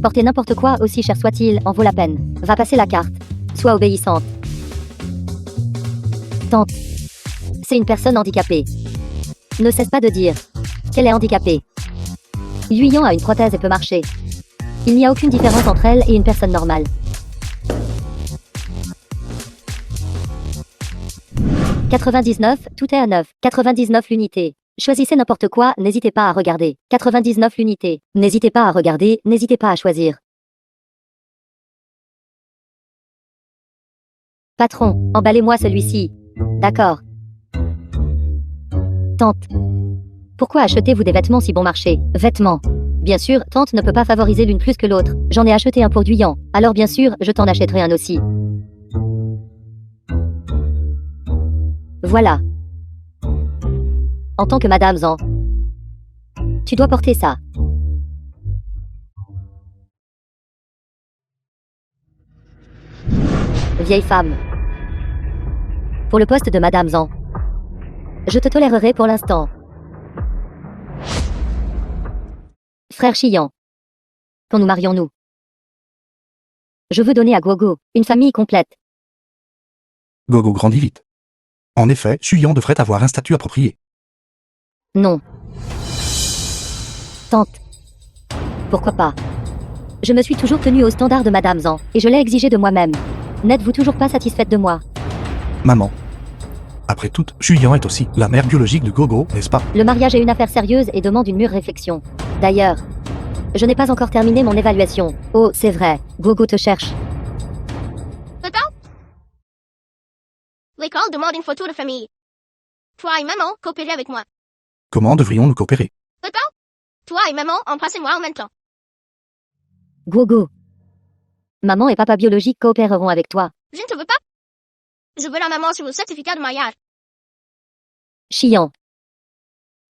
Porter n'importe quoi, aussi cher soit-il, en vaut la peine. Va passer la carte. Sois obéissante. Tante. C'est une personne handicapée. Ne cesse pas de dire qu'elle est handicapée. Yuyan a une prothèse et peut marcher. Il n'y a aucune différence entre elle et une personne normale. « 99, tout est à 9. 99 l'unité. Choisissez n'importe quoi, n'hésitez pas à regarder. 99 l'unité. N'hésitez pas à regarder, n'hésitez pas à choisir. Patron, emballez-moi celui-ci. D'accord. Tante. Pourquoi achetez-vous des vêtements si bon marché? Vêtements. Bien sûr, tante ne peut pas favoriser l'une plus que l'autre. J'en ai acheté un pour Yuyan. Alors bien sûr, je t'en achèterai un aussi. Voilà. En tant que Madame Zhang, tu dois porter ça. vieille femme. Pour le poste de Madame Zhang. Je te tolérerai pour l'instant. Frère Chiyan. Quand nous marions-nous? Je veux donner à Gogo une famille complète. Gogo grandit vite. En effet, Chuyan devrait avoir un statut approprié. Non. Tante. Pourquoi pas? Je me suis toujours tenue aux standards de Madame Zhang, et je l'ai exigé de moi-même. N'êtes-vous toujours pas satisfaite de moi? Maman. Après tout, Chuyan est aussi la mère biologique de Gogo, n'est-ce pas? Le mariage est une affaire sérieuse et demande une mûre réflexion. D'ailleurs, je n'ai pas encore terminé mon évaluation. Oh, c'est vrai, Gogo te cherche. Papa? L'école demande une photo de famille. Toi et maman, coopérez avec moi. Comment devrions-nous coopérer? Papa? Toi et maman, embrassez-moi en même temps. Gogo. Maman et papa biologique coopéreront avec toi. Je ne te veux pas. Je veux la maman sur le certificat de mariage. Chiyan.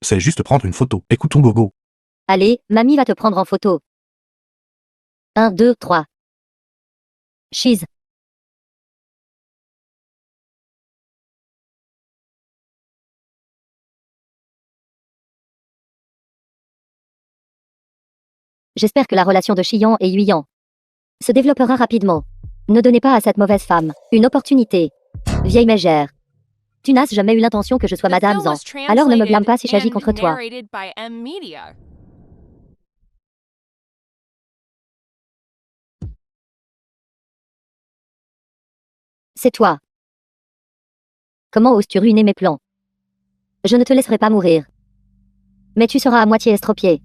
C'est juste prendre une photo. Écoutons Gogo. Allez, mamie va te prendre en photo. 1, 2, 3. Cheese. J'espère que la relation de Chiyan et Yuyan se développera rapidement. Ne donnez pas à cette mauvaise femme une opportunité. Vieille mégère. Tu n'as jamais eu l'intention que je sois The Madame film Zhang. was Alors ne me blâme pas si j'agis translated contre and toi. narrated by M Media. C'est toi. Comment oses-tu ruiner mes plans? Je ne te laisserai pas mourir. Mais tu seras à moitié estropié.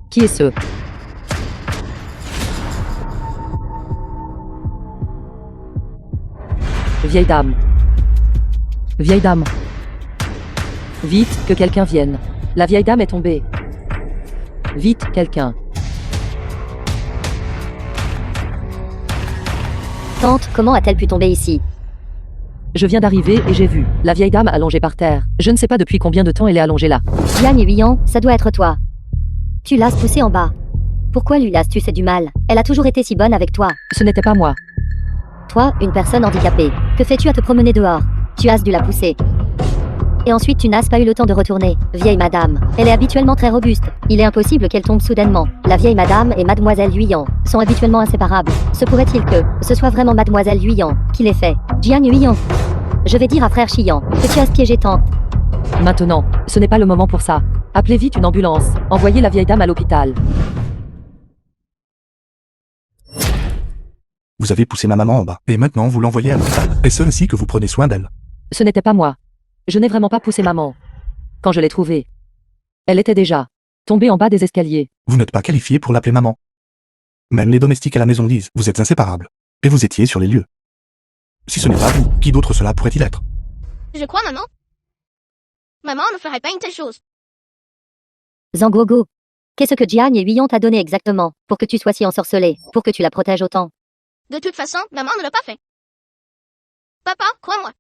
Qui est ce? Vieille dame. Vieille dame. Vite, que quelqu'un vienne. La vieille dame est tombée. Vite, quelqu'un. Tante, comment a-t-elle pu tomber ici? Je viens d'arriver et j'ai vu la vieille dame allongée par terre. Je ne sais pas depuis combien de temps elle est allongée là. Diane et Yuyan, ça doit être toi. Tu l'as poussée en bas. Pourquoi lui as-tu fait du mal? Elle a toujours été si bonne avec toi. Ce n'était pas moi. Toi, une personne handicapée. Que fais-tu à te promener dehors? Tu as dû la pousser. Et ensuite tu n'as pas eu le temps de retourner. Vieille madame. Elle est habituellement très robuste. Il est impossible qu'elle tombe soudainement. La vieille madame et mademoiselle Yuyan sont habituellement inséparables. Se pourrait-il que ce soit vraiment mademoiselle Yuyan qui l'ait fait? Jian Yuyan. Je vais dire à frère Chiyan que tu as piégé tante. Maintenant, ce n'est pas le moment pour ça. Appelez vite une ambulance. Envoyez la vieille dame à l'hôpital. Vous avez poussé ma maman en bas, et maintenant vous l'envoyez à l'hôpital. Est-ce ainsi que vous prenez soin d'elle? Ce n'était pas moi. Je n'ai vraiment pas poussé maman. Quand je l'ai trouvée, elle était déjà tombée en bas des escaliers. Vous n'êtes pas qualifié pour l'appeler maman. Même les domestiques à la maison disent, vous êtes inséparables. Et vous étiez sur les lieux. Si ce n'est pas vous, qui d'autre cela pourrait-il être? Je crois, maman. Maman ne ferait pas une telle chose. Zangogo. Qu'est-ce que Jian et Yuyan t'a donné exactement pour que tu sois si ensorcelé, pour que tu la protèges autant? De toute façon, maman ne l'a pas fait. Papa, crois-moi.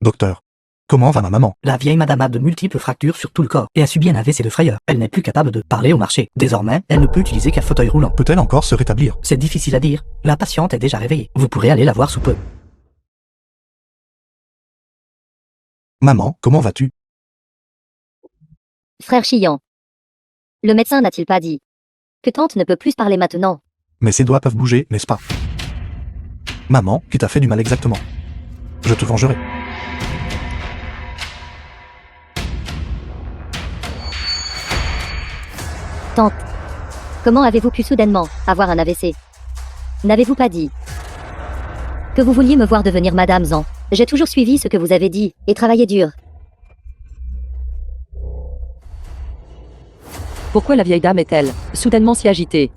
Docteur, comment va ma maman? La vieille madame a de multiples fractures sur tout le corps et a subi un AVC de frayeur. Elle n'est plus capable de parler au marché. Désormais, elle ne peut utiliser qu'un fauteuil roulant. Peut-elle encore se rétablir? C'est difficile à dire. La patiente est déjà réveillée. Vous pourrez aller la voir sous peu. Maman, comment vas-tu? Frère Chiyan. Le médecin n'a-t-il pas dit que tante ne peut plus parler maintenant? Mais ses doigts peuvent bouger, n'est-ce pas? Maman, qui t'a fait du mal exactement? Je te vengerai. Tante. Comment avez-vous pu soudainement avoir un AVC? N'avez-vous pas dit que vous vouliez me voir devenir Madame Zhang? J'ai toujours suivi ce que vous avez dit et travaillé dur. Pourquoi la vieille dame est-elle soudainement si agitée?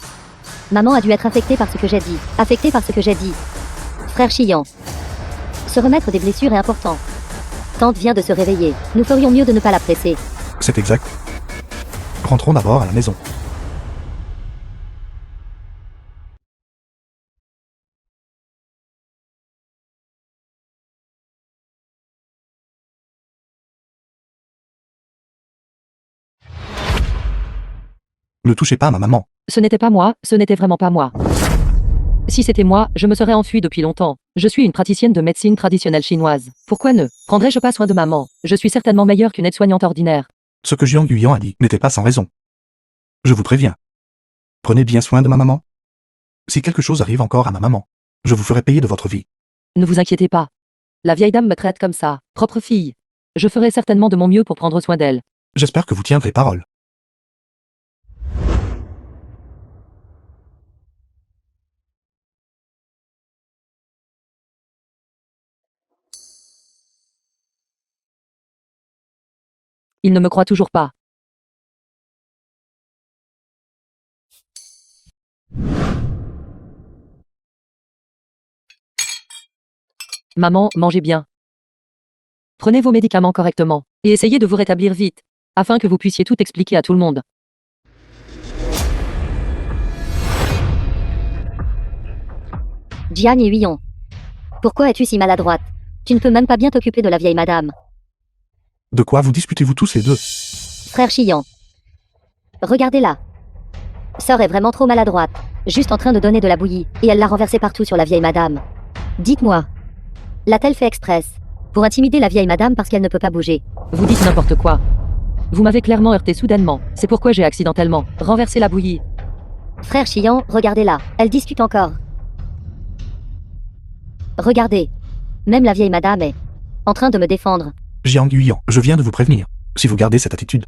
Maman a dû être affectée par ce que j'ai dit. Affectée par ce que j'ai dit. Frère Chiyan. Se remettre des blessures est important. Tante vient de se réveiller. Nous ferions mieux de ne pas la presser. C'est exact. Rentrons d'abord à la maison. Ne touchez pas à ma maman. Ce n'était pas moi, ce n'était vraiment pas moi. Si c'était moi, je me serais enfuie depuis longtemps. Je suis une praticienne de médecine traditionnelle chinoise. Pourquoi ne prendrais-je pas soin de maman? Je suis certainement meilleure qu'une aide-soignante ordinaire. Ce que Jiang Yuyan a dit n'était pas sans raison. Je vous préviens. Prenez bien soin de ma maman. Si quelque chose arrive encore à ma maman, je vous ferai payer de votre vie. Ne vous inquiétez pas. La vieille dame me traite comme ça, propre fille. Je ferai certainement de mon mieux pour prendre soin d'elle. J'espère que vous tiendrez parole. Il ne me croit toujours pas. Maman, mangez bien. Prenez vos médicaments correctement, et essayez de vous rétablir vite, afin que vous puissiez tout expliquer à tout le monde. Jian et Huillon. Pourquoi es-tu si maladroite? Tu ne peux même pas bien t'occuper de la vieille madame. De quoi vous disputez-vous tous les deux? Frère Chiyan. Regardez-la. Sœur est vraiment trop maladroite. Juste en train de donner de la bouillie, et elle l'a renversée partout sur la vieille madame. Dites-moi. L'a-t-elle fait express? Pour intimider la vieille madame parce qu'elle ne peut pas bouger. Vous dites n'importe quoi. Vous m'avez clairement heurté soudainement. C'est pourquoi j'ai accidentellement renversé la bouillie. Frère Chiyan, regardez-la. Elle discute encore. Regardez. Même la vieille madame est en train de me défendre. Jiang Yuyan, je viens de vous prévenir. Si vous gardez cette attitude,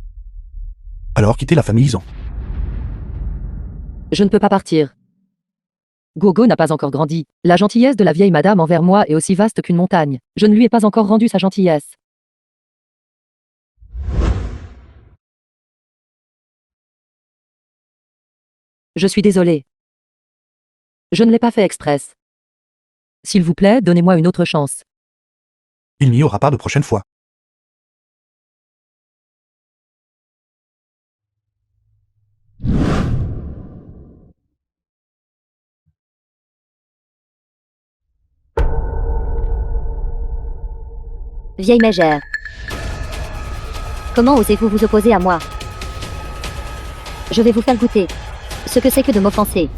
alors quittez la famille Zhang. Je ne peux pas partir. Gogo n'a pas encore grandi. La gentillesse de la vieille madame envers moi est aussi vaste qu'une montagne. Je ne lui ai pas encore rendu sa gentillesse. Je suis désolé. Je ne l'ai pas fait express. S'il vous plaît, donnez-moi une autre chance. Il n'y aura pas de prochaine fois. Vieille mégère. Comment osez-vous vous opposer à moi? Je vais vous faire goûter ce que c'est que de m'offenser.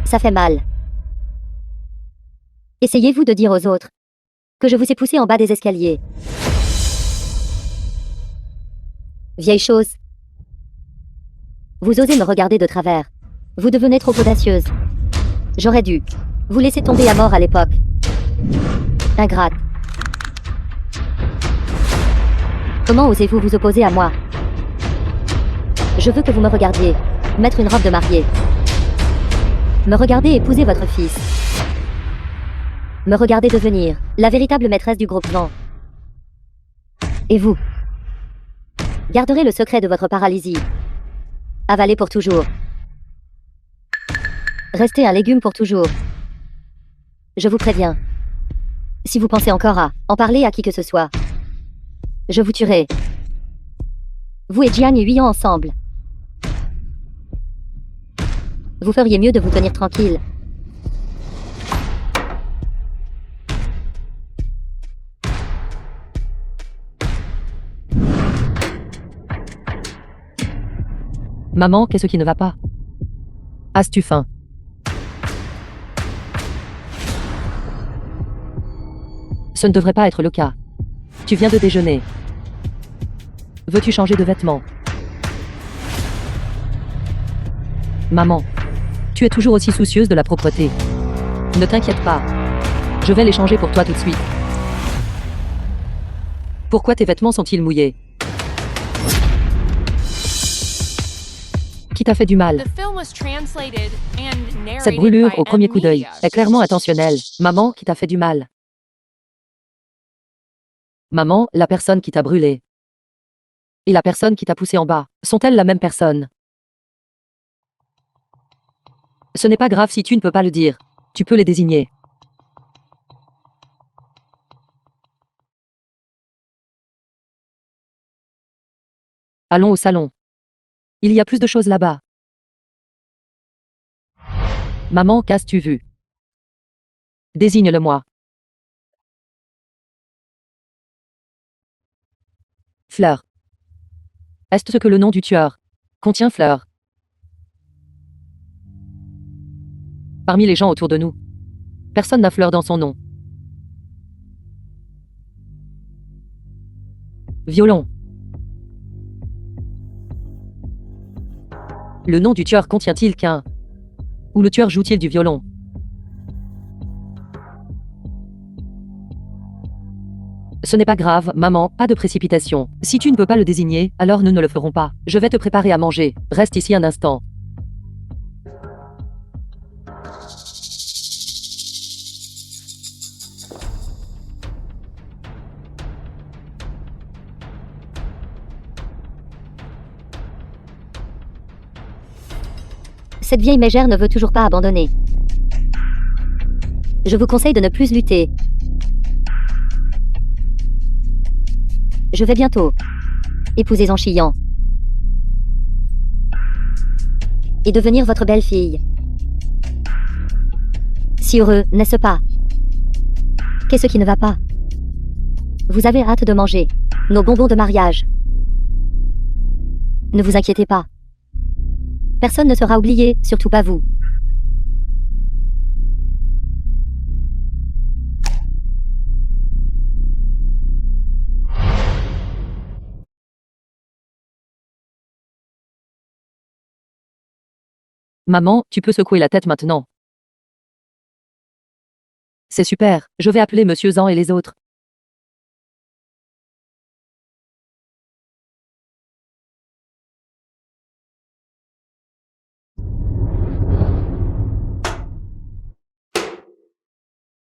Ça fait mal. Essayez-vous de dire aux autres que je vous ai poussé en bas des escaliers. Vieille chose. Vous osez me regarder de travers. Vous devenez trop audacieuse. J'aurais dû vous laisser tomber à mort à l'époque. Ingrate. Comment osez-vous vous opposer à moi? Je veux que vous me regardiez mettre une robe de mariée. Me regarder épouser votre fils. Me regarder devenir la véritable maîtresse du groupe Vent. Et vous garderez le secret de votre paralysie. Avaler pour toujours. Restez un légume pour toujours. Je vous préviens. Si vous pensez encore à en parler à qui que ce soit, je vous tuerai. Vous et Jian et Huillon ensemble. Vous feriez mieux de vous tenir tranquille. Maman, qu'est-ce qui ne va pas? As-tu faim? Ce ne devrait pas être le cas. Tu viens de déjeuner. Veux-tu changer de vêtements? Maman, tu es toujours aussi soucieuse de la propreté. Ne t'inquiète pas. Je vais les changer pour toi tout de suite. Pourquoi tes vêtements sont-ils mouillés? Qui t'a fait du mal? The film was translated and narrated Cette brûlure by au premier coup d'œil Amnesia. est clairement intentionnelle. Maman, qui t'a fait du mal? Maman, la personne qui t'a brûlé et la personne qui t'a poussé en bas, sont-elles la même personne? Ce n'est pas grave si tu ne peux pas le dire. Tu peux les désigner. Allons au salon. Il y a plus de choses là-bas. Maman, qu'as-tu vu? Désigne-le-moi. Fleur. Est-ce que le nom du tueur contient Fleur? Parmi les gens autour de nous, personne n'a Fleur dans son nom. Violon. Le nom du tueur contient-il qu'un? Ou le tueur joue-t-il du violon? Ce n'est pas grave, maman, pas de précipitation. Si tu ne peux pas le désigner, alors nous ne le ferons pas. Je vais te préparer à manger. Reste ici un instant. Cette vieille mégère ne veut toujours pas abandonner. Je vous conseille de ne plus lutter. Je vais bientôt épouser Zhang Xiyan et devenir votre belle-fille. Si heureux, n'est-ce pas? Qu'est-ce qui ne va pas? Vous avez hâte de manger nos bonbons de mariage. Ne vous inquiétez pas. Personne ne sera oublié, surtout pas vous. Maman, tu peux secouer la tête maintenant. C'est super, je vais appeler Monsieur Zhang et les autres.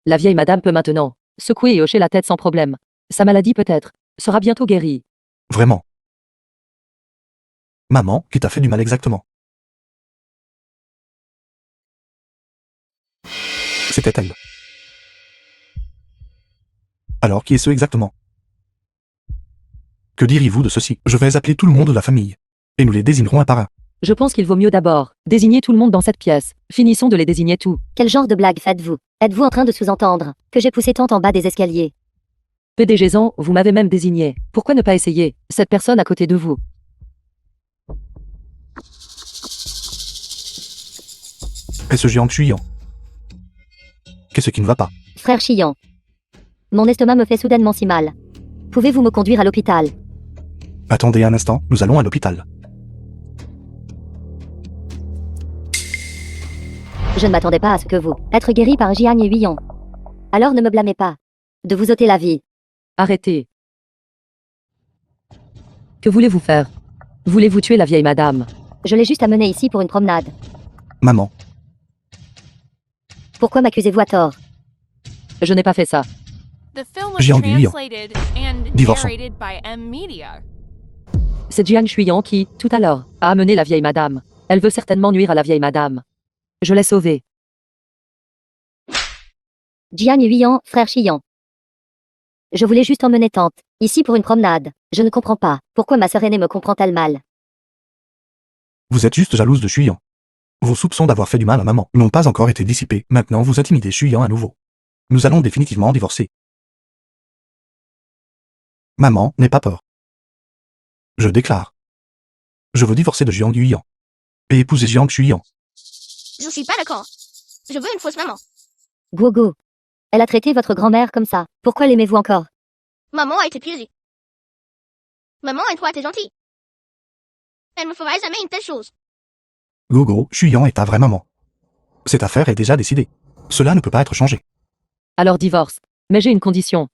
La vieille madame peut maintenant secouer et hocher la tête sans problème. Sa maladie peut-être sera bientôt guérie. Vraiment. Maman, qui t'a fait du mal exactement? C'était elle. Alors qui est ce exactement? Que diriez-vous de ceci? Je vais appeler tout le monde de la famille. Et nous les désignerons un par un. Je pense qu'il vaut mieux d'abord désigner tout le monde dans cette pièce. Finissons de les désigner tous. Quel genre de blague faites-vous? Êtes-vous en train de sous-entendre que j'ai poussé tant en bas des escaliers? PDG Zhang, vous m'avez même désigné. Pourquoi ne pas essayer cette personne à côté de vous? Et ce géant Chuyan? Qu'est-ce qui ne va pas? Frère Xiyan. Mon estomac me fait soudainement si mal. Pouvez-vous me conduire à l'hôpital? Attendez un instant, nous allons à l'hôpital. Je ne m'attendais pas à ce que vous être guéri par Jiang et Huiyan. Alors ne me blâmez pas de vous ôter la vie. Arrêtez. Que voulez-vous faire? Voulez-vous tuer la vieille madame? Je l'ai juste amenée ici pour une promenade. Maman, Pourquoi m'accusez-vous à tort? Je n'ai pas fait ça. The film was Jiang Lian. translated and Divorçons. narrated by M Media. C'est Jiang Shuyan qui, tout à l'heure, a amené la vieille madame. Elle veut certainement nuire à la vieille madame. Je l'ai sauvée. Jiang et Huiyan, frère Xiyan. Je voulais juste emmener tante ici pour une promenade. Je ne comprends pas. Pourquoi ma sœur aînée me comprend-elle mal? vous êtes juste jalouse de Chuyan. Vos soupçons d'avoir fait du mal à maman n'ont pas encore été dissipés. Maintenant vous intimidez Chuyan à nouveau. Nous allons définitivement divorcer. Maman, n'aie pas peur. Je déclare. Je veux divorcer de Jiang Yuyan. Et épouser Jiang Chuyan. Je suis pas d'accord. Je veux une fausse maman. Gogo. Elle a traité votre grand-mère comme ça. Pourquoi l'aimez-vous encore? Maman a été piégée. Maman et toi, t'es gentille. Elle me fera jamais une telle chose. Gogo, Chuyan est ta vraie maman. Cette affaire est déjà décidée. Cela ne peut pas être changé. Alors divorce. Mais j'ai une condition.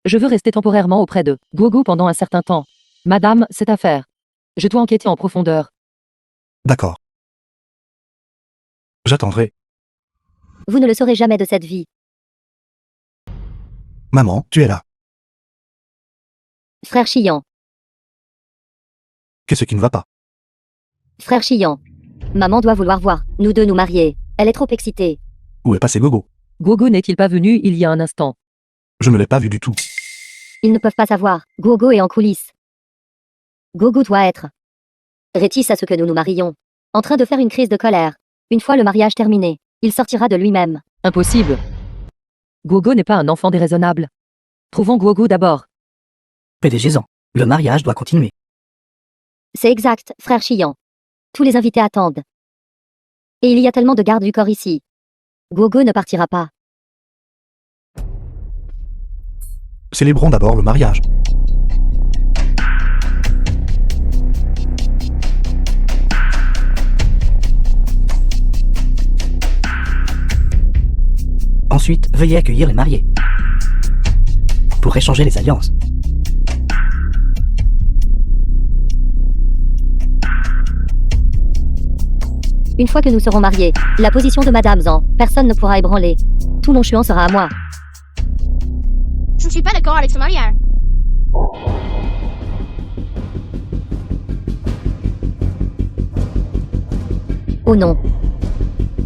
Je veux rester temporairement auprès de Gogo pendant un certain temps. Madame, cette affaire. Je dois enquêter en profondeur. D'accord. J'attendrai. Vous ne le saurez jamais de cette vie. Maman, tu es là. Frère Xiyan. Qu'est-ce qui ne va pas? Frère Xiyan. Maman doit vouloir voir nous deux nous marier. Elle est trop excitée. Où est passé Gogo? Gogo n'est-il pas venu il y a un instant? Je ne l'ai pas vu du tout. Ils ne peuvent pas savoir. Gogo est en coulisses. Gogo doit être réticent à ce que nous nous marions. En train de faire une crise de colère. Une fois le mariage terminé, il sortira de lui-même. Impossible. Gogo n'est pas un enfant déraisonnable. Trouvons Gogo d'abord. PDG Zhang. Le mariage doit continuer. C'est exact, frère Chiyan. Tous les invités attendent. Et il y a tellement de gardes du corps ici. Gogo ne partira pas. Célébrons d'abord le mariage. Ensuite, veuillez accueillir les mariés. Pour échanger les alliances. Une fois que nous serons mariés, la position de Madame Zan, personne ne pourra ébranler. Tout Longchuan sera à moi. Je ne suis pas d'accord avec ce mariage. Oh non.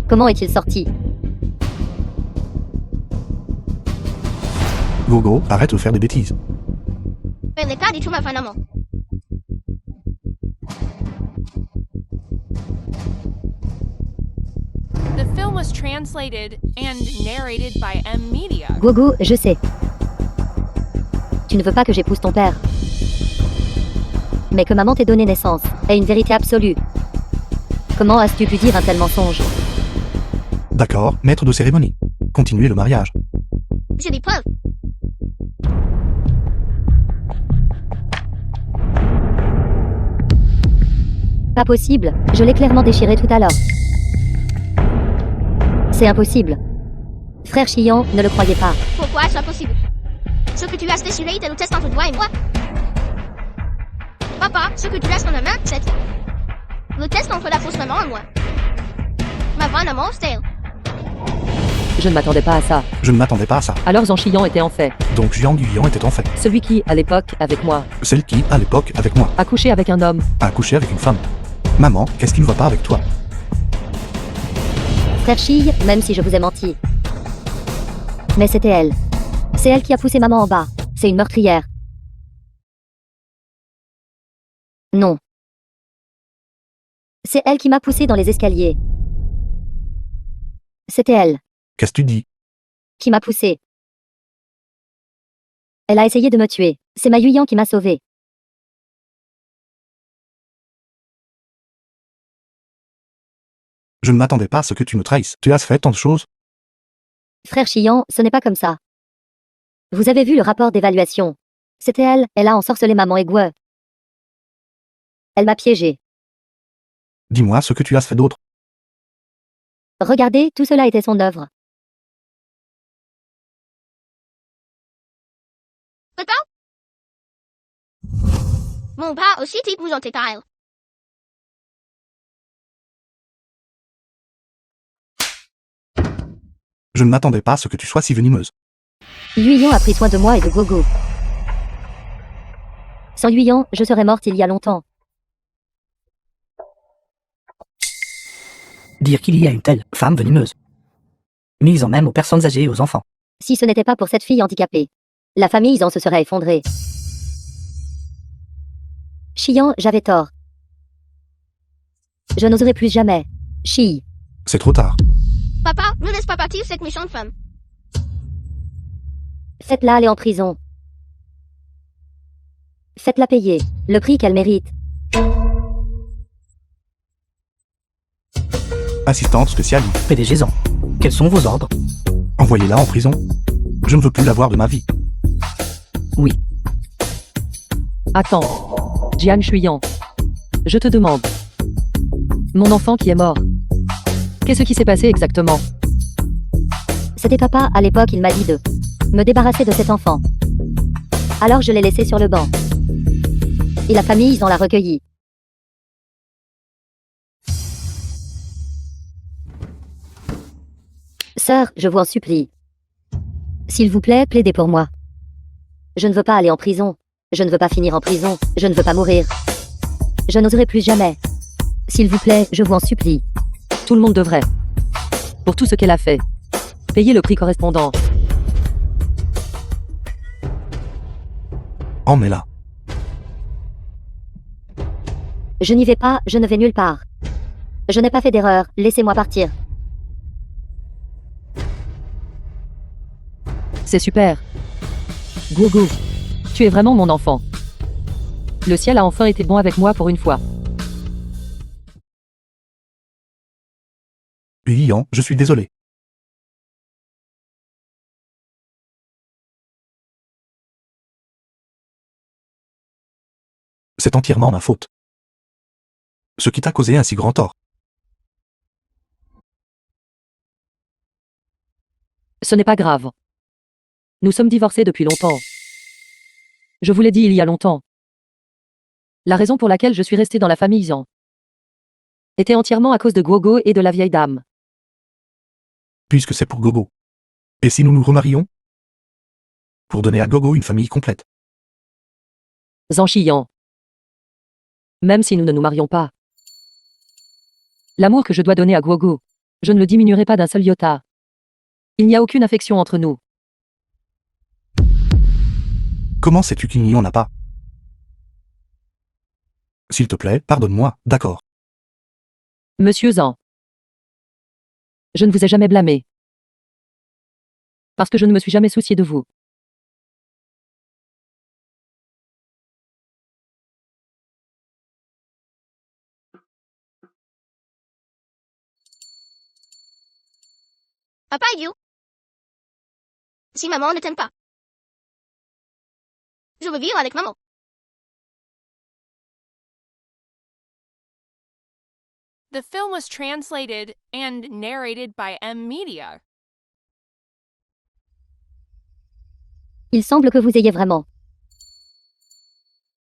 Comment est-il sorti? Gogo, arrête de faire des bêtises. Elle n'est pas du tout ma femme. The film was translated and narrated by M Media. Gogo, je sais. Tu ne veux pas que j'épouse ton père. Mais que maman t'ait donné naissance est une vérité absolue. Comment as-tu pu dire un tel mensonge? D'accord, maître de cérémonie. Continuez le mariage. J'ai des preuves. Pas possible, je l'ai clairement déchiré tout à l'heure. C'est impossible. Frère Chiyan, ne le croyez pas. Pourquoi est-ce impossible? Ce que tu as déchiré était le test entre toi et moi. Papa, ce que tu as dans la main, c'est le test entre la fausse maman et moi. Ma vraie maman, c'est elle. Je ne m'attendais pas à ça. Je ne m'attendais pas à ça. Alors Zhang Xiyan était en fait Donc Jiang Yuyan était en fait celui qui, à l'époque, avec moi, celle qui, à l'époque, avec moi, a couché avec un homme. a couché avec une femme. Maman, qu'est-ce qui ne va pas avec toi? Frère Chi, même si je vous ai menti. Mais c'était elle. C'est elle qui a poussé maman en bas. C'est une meurtrière. Non. C'est elle qui m'a poussé dans les escaliers. C'était elle Qu'est-ce que tu dis? qui m'a poussé. Elle a essayé de me tuer. C'est ma Yuyan qui m'a sauvé. Je ne m'attendais pas à ce que tu me trahisses. Tu as fait tant de choses. Frère Chiyan, ce n'est pas comme ça. Vous avez vu le rapport d'évaluation. C'était elle, elle a ensorcelé maman et Gue. Elle m'a piégé. Dis-moi ce que tu as fait d'autre. Regardez, tout cela était son œuvre. Papa? Mon père aussi t'épouse en tétail. Je ne m'attendais pas à ce que tu sois si venimeuse. Yuyan a pris soin de moi et de Gogo. Sans Yuyan, je serais morte il y a longtemps. Dire qu'il y a une telle femme venimeuse. Nuisant même aux personnes âgées et aux enfants. Si ce n'était pas pour cette fille handicapée, la famille en se serait effondrée. Chiyan, j'avais tort. Je n'oserai plus jamais. Chi. C'est trop tard. Papa, ne laisse pas partir cette méchante femme. Faites-la aller en prison. Faites-la payer le prix qu'elle mérite. Assistante spéciale, PDG Zan. Quels sont vos ordres? envoyez-la en prison. Je ne veux plus la voir de ma vie. Oui. Attends. Jian Shuyan. Je te demande. Mon enfant qui est mort. Qu'est-ce qui s'est passé exactement? C'était papa, à l'époque il m'a dit de me débarrasser de cet enfant. Alors je l'ai laissé sur le banc. Et la famille, ils en l'a recueilli. Sœur, je vous en supplie. S'il vous plaît, plaidez pour moi. Je ne veux pas aller en prison. Je ne veux pas finir en prison. Je ne veux pas mourir. Je n'oserai plus jamais. S'il vous plaît, je vous en supplie. Tout le monde devrait. Pour tout ce qu'elle a fait. Payer le prix correspondant. Emmets-la. Je n'y vais pas, je ne vais nulle part. Je n'ai pas fait d'erreur, laissez-moi partir. C'est super. Gogo. Tu es vraiment mon enfant. Le ciel a enfin été bon avec moi pour une fois. Yian, je suis désolé. C'est entièrement ma faute. Ce qui t'a causé un si grand tort. Ce n'est pas grave. Nous sommes divorcés depuis longtemps. Je vous l'ai dit il y a longtemps. La raison pour laquelle je suis restée dans la famille Zhang était entièrement à cause de Guogo et de la vieille dame. Puisque c'est pour Gogo. Et si nous nous remarions? Pour donner à Gogo une famille complète. Zhang Xiyan. Même si nous ne nous marions pas. L'amour que je dois donner à Guogo, je ne le diminuerai pas d'un seul iota. Il n'y a aucune affection entre nous. Comment sais-tu qu'il n'y en a pas? S'il te plaît, pardonne-moi, d'accord. Monsieur Zhang. Je ne vous ai jamais blâmé. Parce que je ne me suis jamais soucié de vous. Papa est vieux. Si maman ne t'aime pas, je veux vivre avec maman. The film was translated and narrated by M Media. Il semble que vous ayez vraiment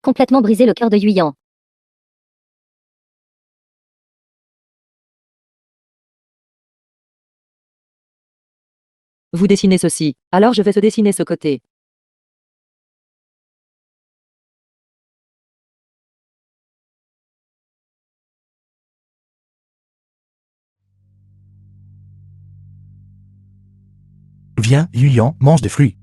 complètement brisé le cœur de Yuyan. Vous dessinez ceci, alors je vais te dessiner ce côté. Viens, Yian, mange des fruits.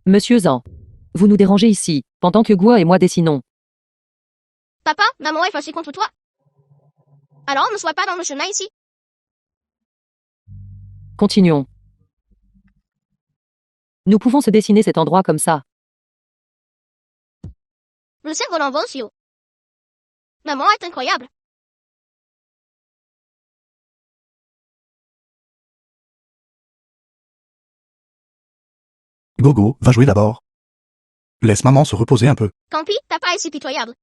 Monsieur Zhang. Vous nous dérangez ici, pendant que Guo et moi dessinons. Papa, maman est fâchée contre toi. Alors ne sois pas dans le chemin ici. Continuons. Nous pouvons se dessiner cet endroit comme ça. Le ciel volant vole si haut. Maman est incroyable. Gogo, va jouer d'abord. Laisse maman se reposer un peu. Tant pis, papa est si pitoyable.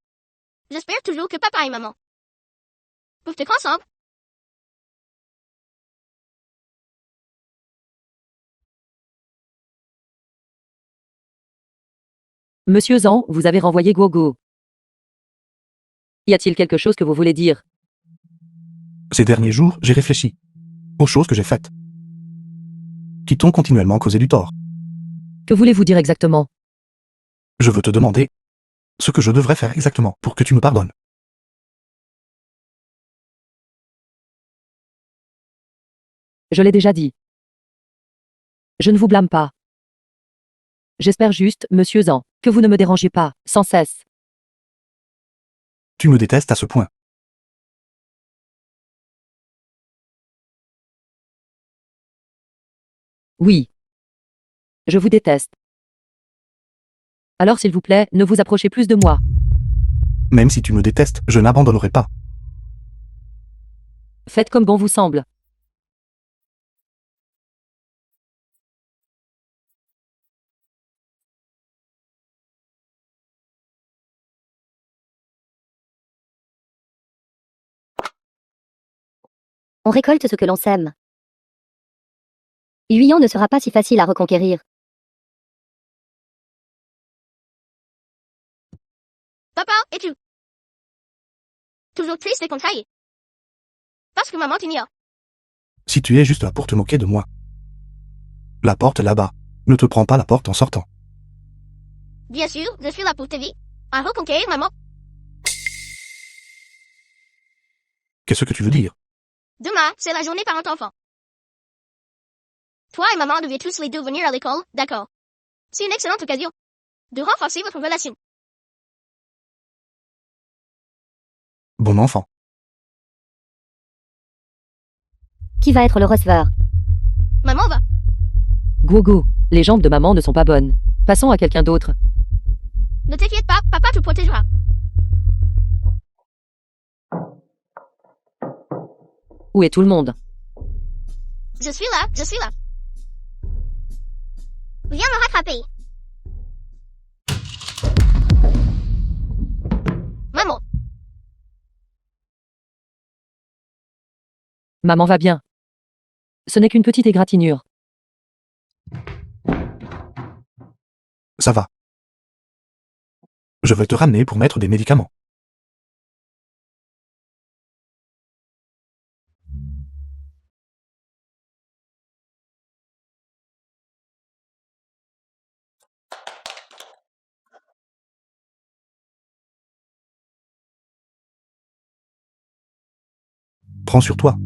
J'espère toujours que papa et maman peuvent être ensemble. Monsieur Zhang, vous avez renvoyé Guogo. Y a-t-il quelque chose que vous voulez dire? Ces derniers jours, j'ai réfléchi aux choses que j'ai faites, qui t'ont continuellement causé du tort. Que voulez-vous dire exactement? Je veux te demander ce que je devrais faire exactement pour que tu me pardonnes. Je l'ai déjà dit. Je ne vous blâme pas. J'espère juste, monsieur Zhang, que vous ne me dérangez pas, sans cesse. Tu me détestes à ce point. Oui. Je vous déteste. Alors s'il vous plaît, ne vous approchez plus de moi. Même si tu me détestes, je n'abandonnerai pas. Faites comme bon vous semble. On récolte ce que l'on sème. Yuyan ne sera pas si facile à reconquérir. Papa, es-tu toujours triste et contrarié? Parce que maman t'ignore. Si tu es juste là pour te moquer de moi. La porte est là-bas. Ne te prends pas la porte en sortant. Bien sûr, je suis là pour t'aider à reconquérir maman. Qu'est-ce que tu veux dire? Demain, c'est la journée parent-enfant. Toi et maman deviez tous les deux venir à l'école, d'accord? C'est une excellente occasion de renforcer votre relation. Bon enfant. Qui va être le receveur? Maman va. Gogo, les jambes de maman ne sont pas bonnes. Passons à quelqu'un d'autre. Ne t'inquiète pas, papa te protégera. Où est tout le monde? Je suis là, je suis là. Viens me rattraper. Maman, Maman va bien. Ce n'est qu'une petite égratignure. Ça va. Je vais te ramener pour mettre des médicaments. Prends sur toi.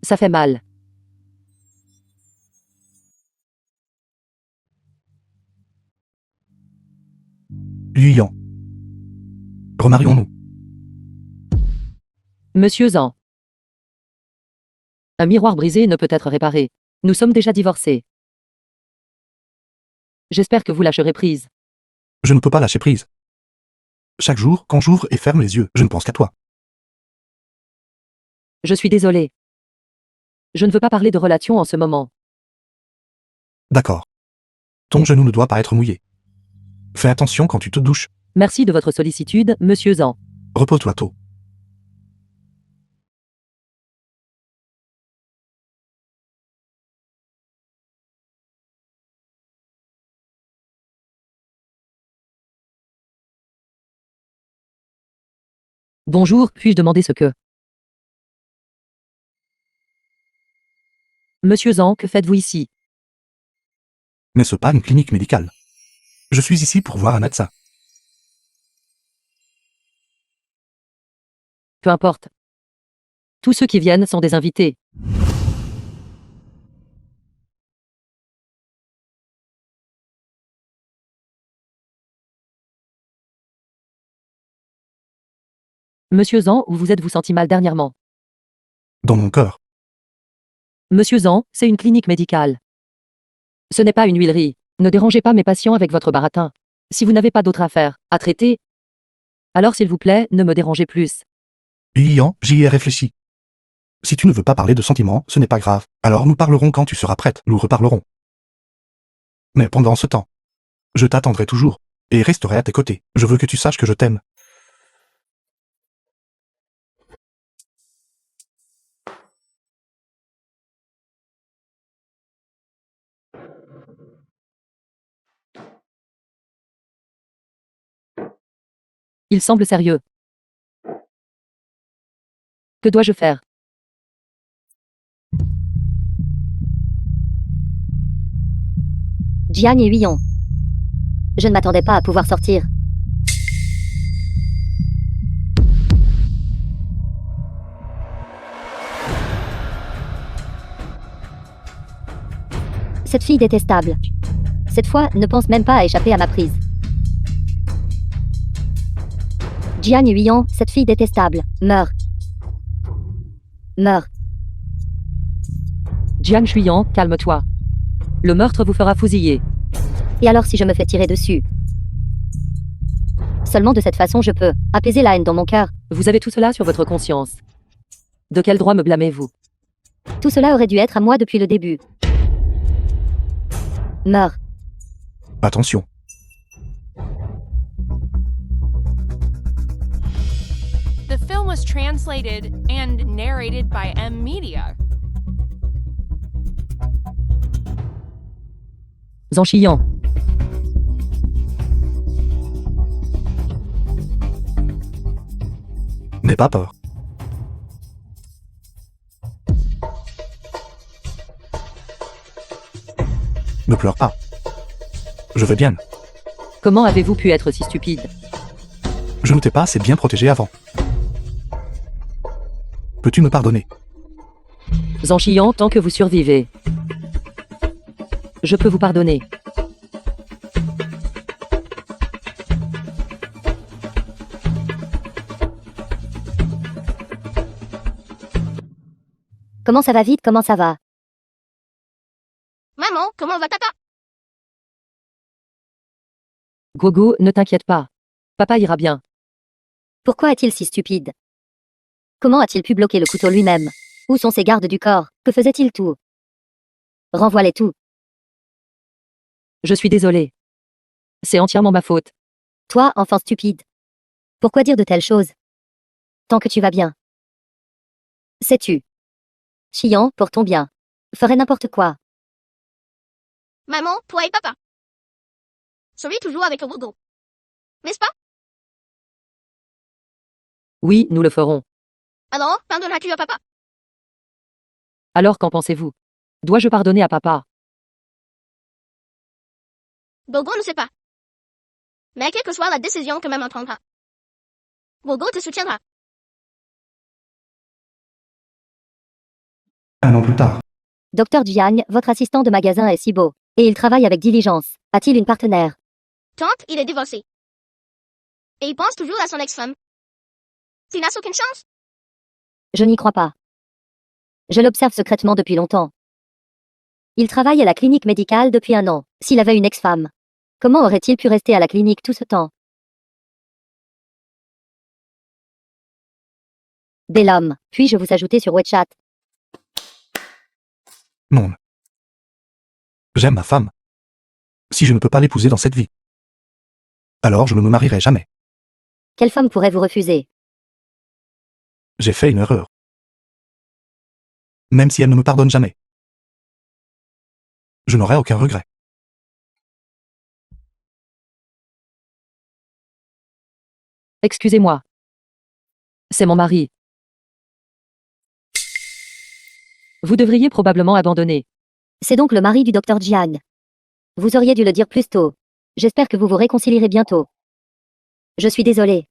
Ça fait mal. Yuyan. Remarions-nous. Monsieur Zan. Un miroir brisé ne peut être réparé. Nous sommes déjà divorcés. J'espère que vous lâcherez prise. Je ne peux pas lâcher prise. Chaque jour, quand j'ouvre et ferme les yeux, je ne pense qu'à toi. Je suis désolé. Je ne veux pas parler de relations en ce moment. D'accord. Ton genou ne doit pas être mouillé. Fais attention quand tu te douches. Merci de votre sollicitude, monsieur Zan. Repose-toi tôt. Bonjour, puis-je demander ce que... Monsieur Zan, que faites-vous ici? N'est-ce pas une clinique médicale? Je suis ici pour voir un médecin. Peu importe. Tous ceux qui viennent sont des invités. Monsieur Zan, où vous êtes-vous senti mal dernièrement? Dans mon cœur. Monsieur Zan, c'est une clinique médicale. Ce n'est pas une huilerie. Ne dérangez pas mes patients avec votre baratin. Si vous n'avez pas d'autres affaires à traiter, alors s'il vous plaît, ne me dérangez plus. Yuyan, j'y ai réfléchi. Si tu ne veux pas parler de sentiments, ce n'est pas grave. Alors nous parlerons quand tu seras prête. Nous reparlerons. Mais pendant ce temps, je t'attendrai toujours. Et resterai à tes côtés. Je veux que tu saches que je t'aime. Il semble sérieux. Que dois-je faire? Jiang et Huion. Je ne m'attendais pas à pouvoir sortir. Cette fille détestable. Cette fois, ne pense même pas à échapper à ma prise. Jiang et Huion, cette fille détestable. Meurs. Meurs. Jiang Shuyan, calme-toi. Le meurtre vous fera fusiller. Et alors si je me fais tirer dessus? Seulement de cette façon je peux apaiser la haine dans mon cœur. Vous avez tout cela sur votre conscience. De quel droit me blâmez-vous? Tout cela aurait dû être à moi depuis le début. Meurs. Attention. The film was translated and narrated by M Media. Zan Shiyan. N'aie pas peur. Ne pleure pas. Je vais bien. Comment avez-vous pu être si stupide? Je ne t'ai pas assez bien protégé avant. Peux-tu me pardonner? Zan Shiyan, tant que vous survivez. Je peux vous pardonner. Comment ça va vite, comment ça va? Maman, comment va papa? Gogo, ne t'inquiète pas. Papa ira bien. Pourquoi est-il si stupide? Comment a-t-il pu bloquer le couteau lui-même? Où sont ses gardes du corps? Que faisait-il tout? Renvoie-les tout. Je suis désolé. C'est entièrement ma faute. Toi, enfant stupide. Pourquoi dire de telles choses? Tant que tu vas bien. Sais-tu? Chiant, pour ton bien. Ferait n'importe quoi. Maman, toi et papa. Souris toujours avec le gogo. N'est-ce pas? Oui, nous le ferons. Alors, pardonneras-tu à papa? Alors qu'en pensez-vous? Dois-je pardonner à papa? Gogo ne sait pas. Mais quelle que soit la décision que maman prendra, Gogo te soutiendra. Un an plus tard. Docteur Jiang, votre assistant de magasin est si beau. Et il travaille avec diligence. A-t-il une partenaire? Tante, il est divorcé. Et il pense toujours à son ex-femme. Tu n'as aucune chance? Je n'y crois pas. Je l'observe secrètement depuis longtemps. Il travaille à la clinique médicale depuis 1 an. S'il avait une ex-femme, comment aurait-il pu rester à la clinique tout ce temps? Bel homme, puis-je vous ajouter sur WeChat? Non. J'aime ma femme. Si je ne peux pas l'épouser dans cette vie, alors je ne me marierai jamais. Quelle femme pourrait vous refuser? J'ai fait une erreur. Même si elle ne me pardonne jamais, je n'aurai aucun regret. Excusez-moi. C'est mon mari. Vous devriez probablement abandonner. C'est donc le mari du docteur Jiang. Vous auriez dû le dire plus tôt. J'espère que vous vous réconcilierez bientôt. Je suis désolée.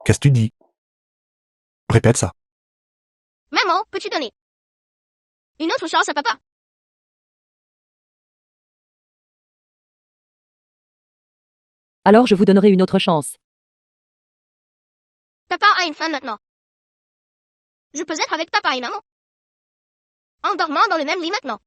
Qu'est-ce que tu dis? Répète ça. Maman, peux-tu donner une autre chance à papa? Alors je vous donnerai une autre chance. Papa a une femme maintenant. Je peux être avec papa et maman. En dormant dans le même lit maintenant.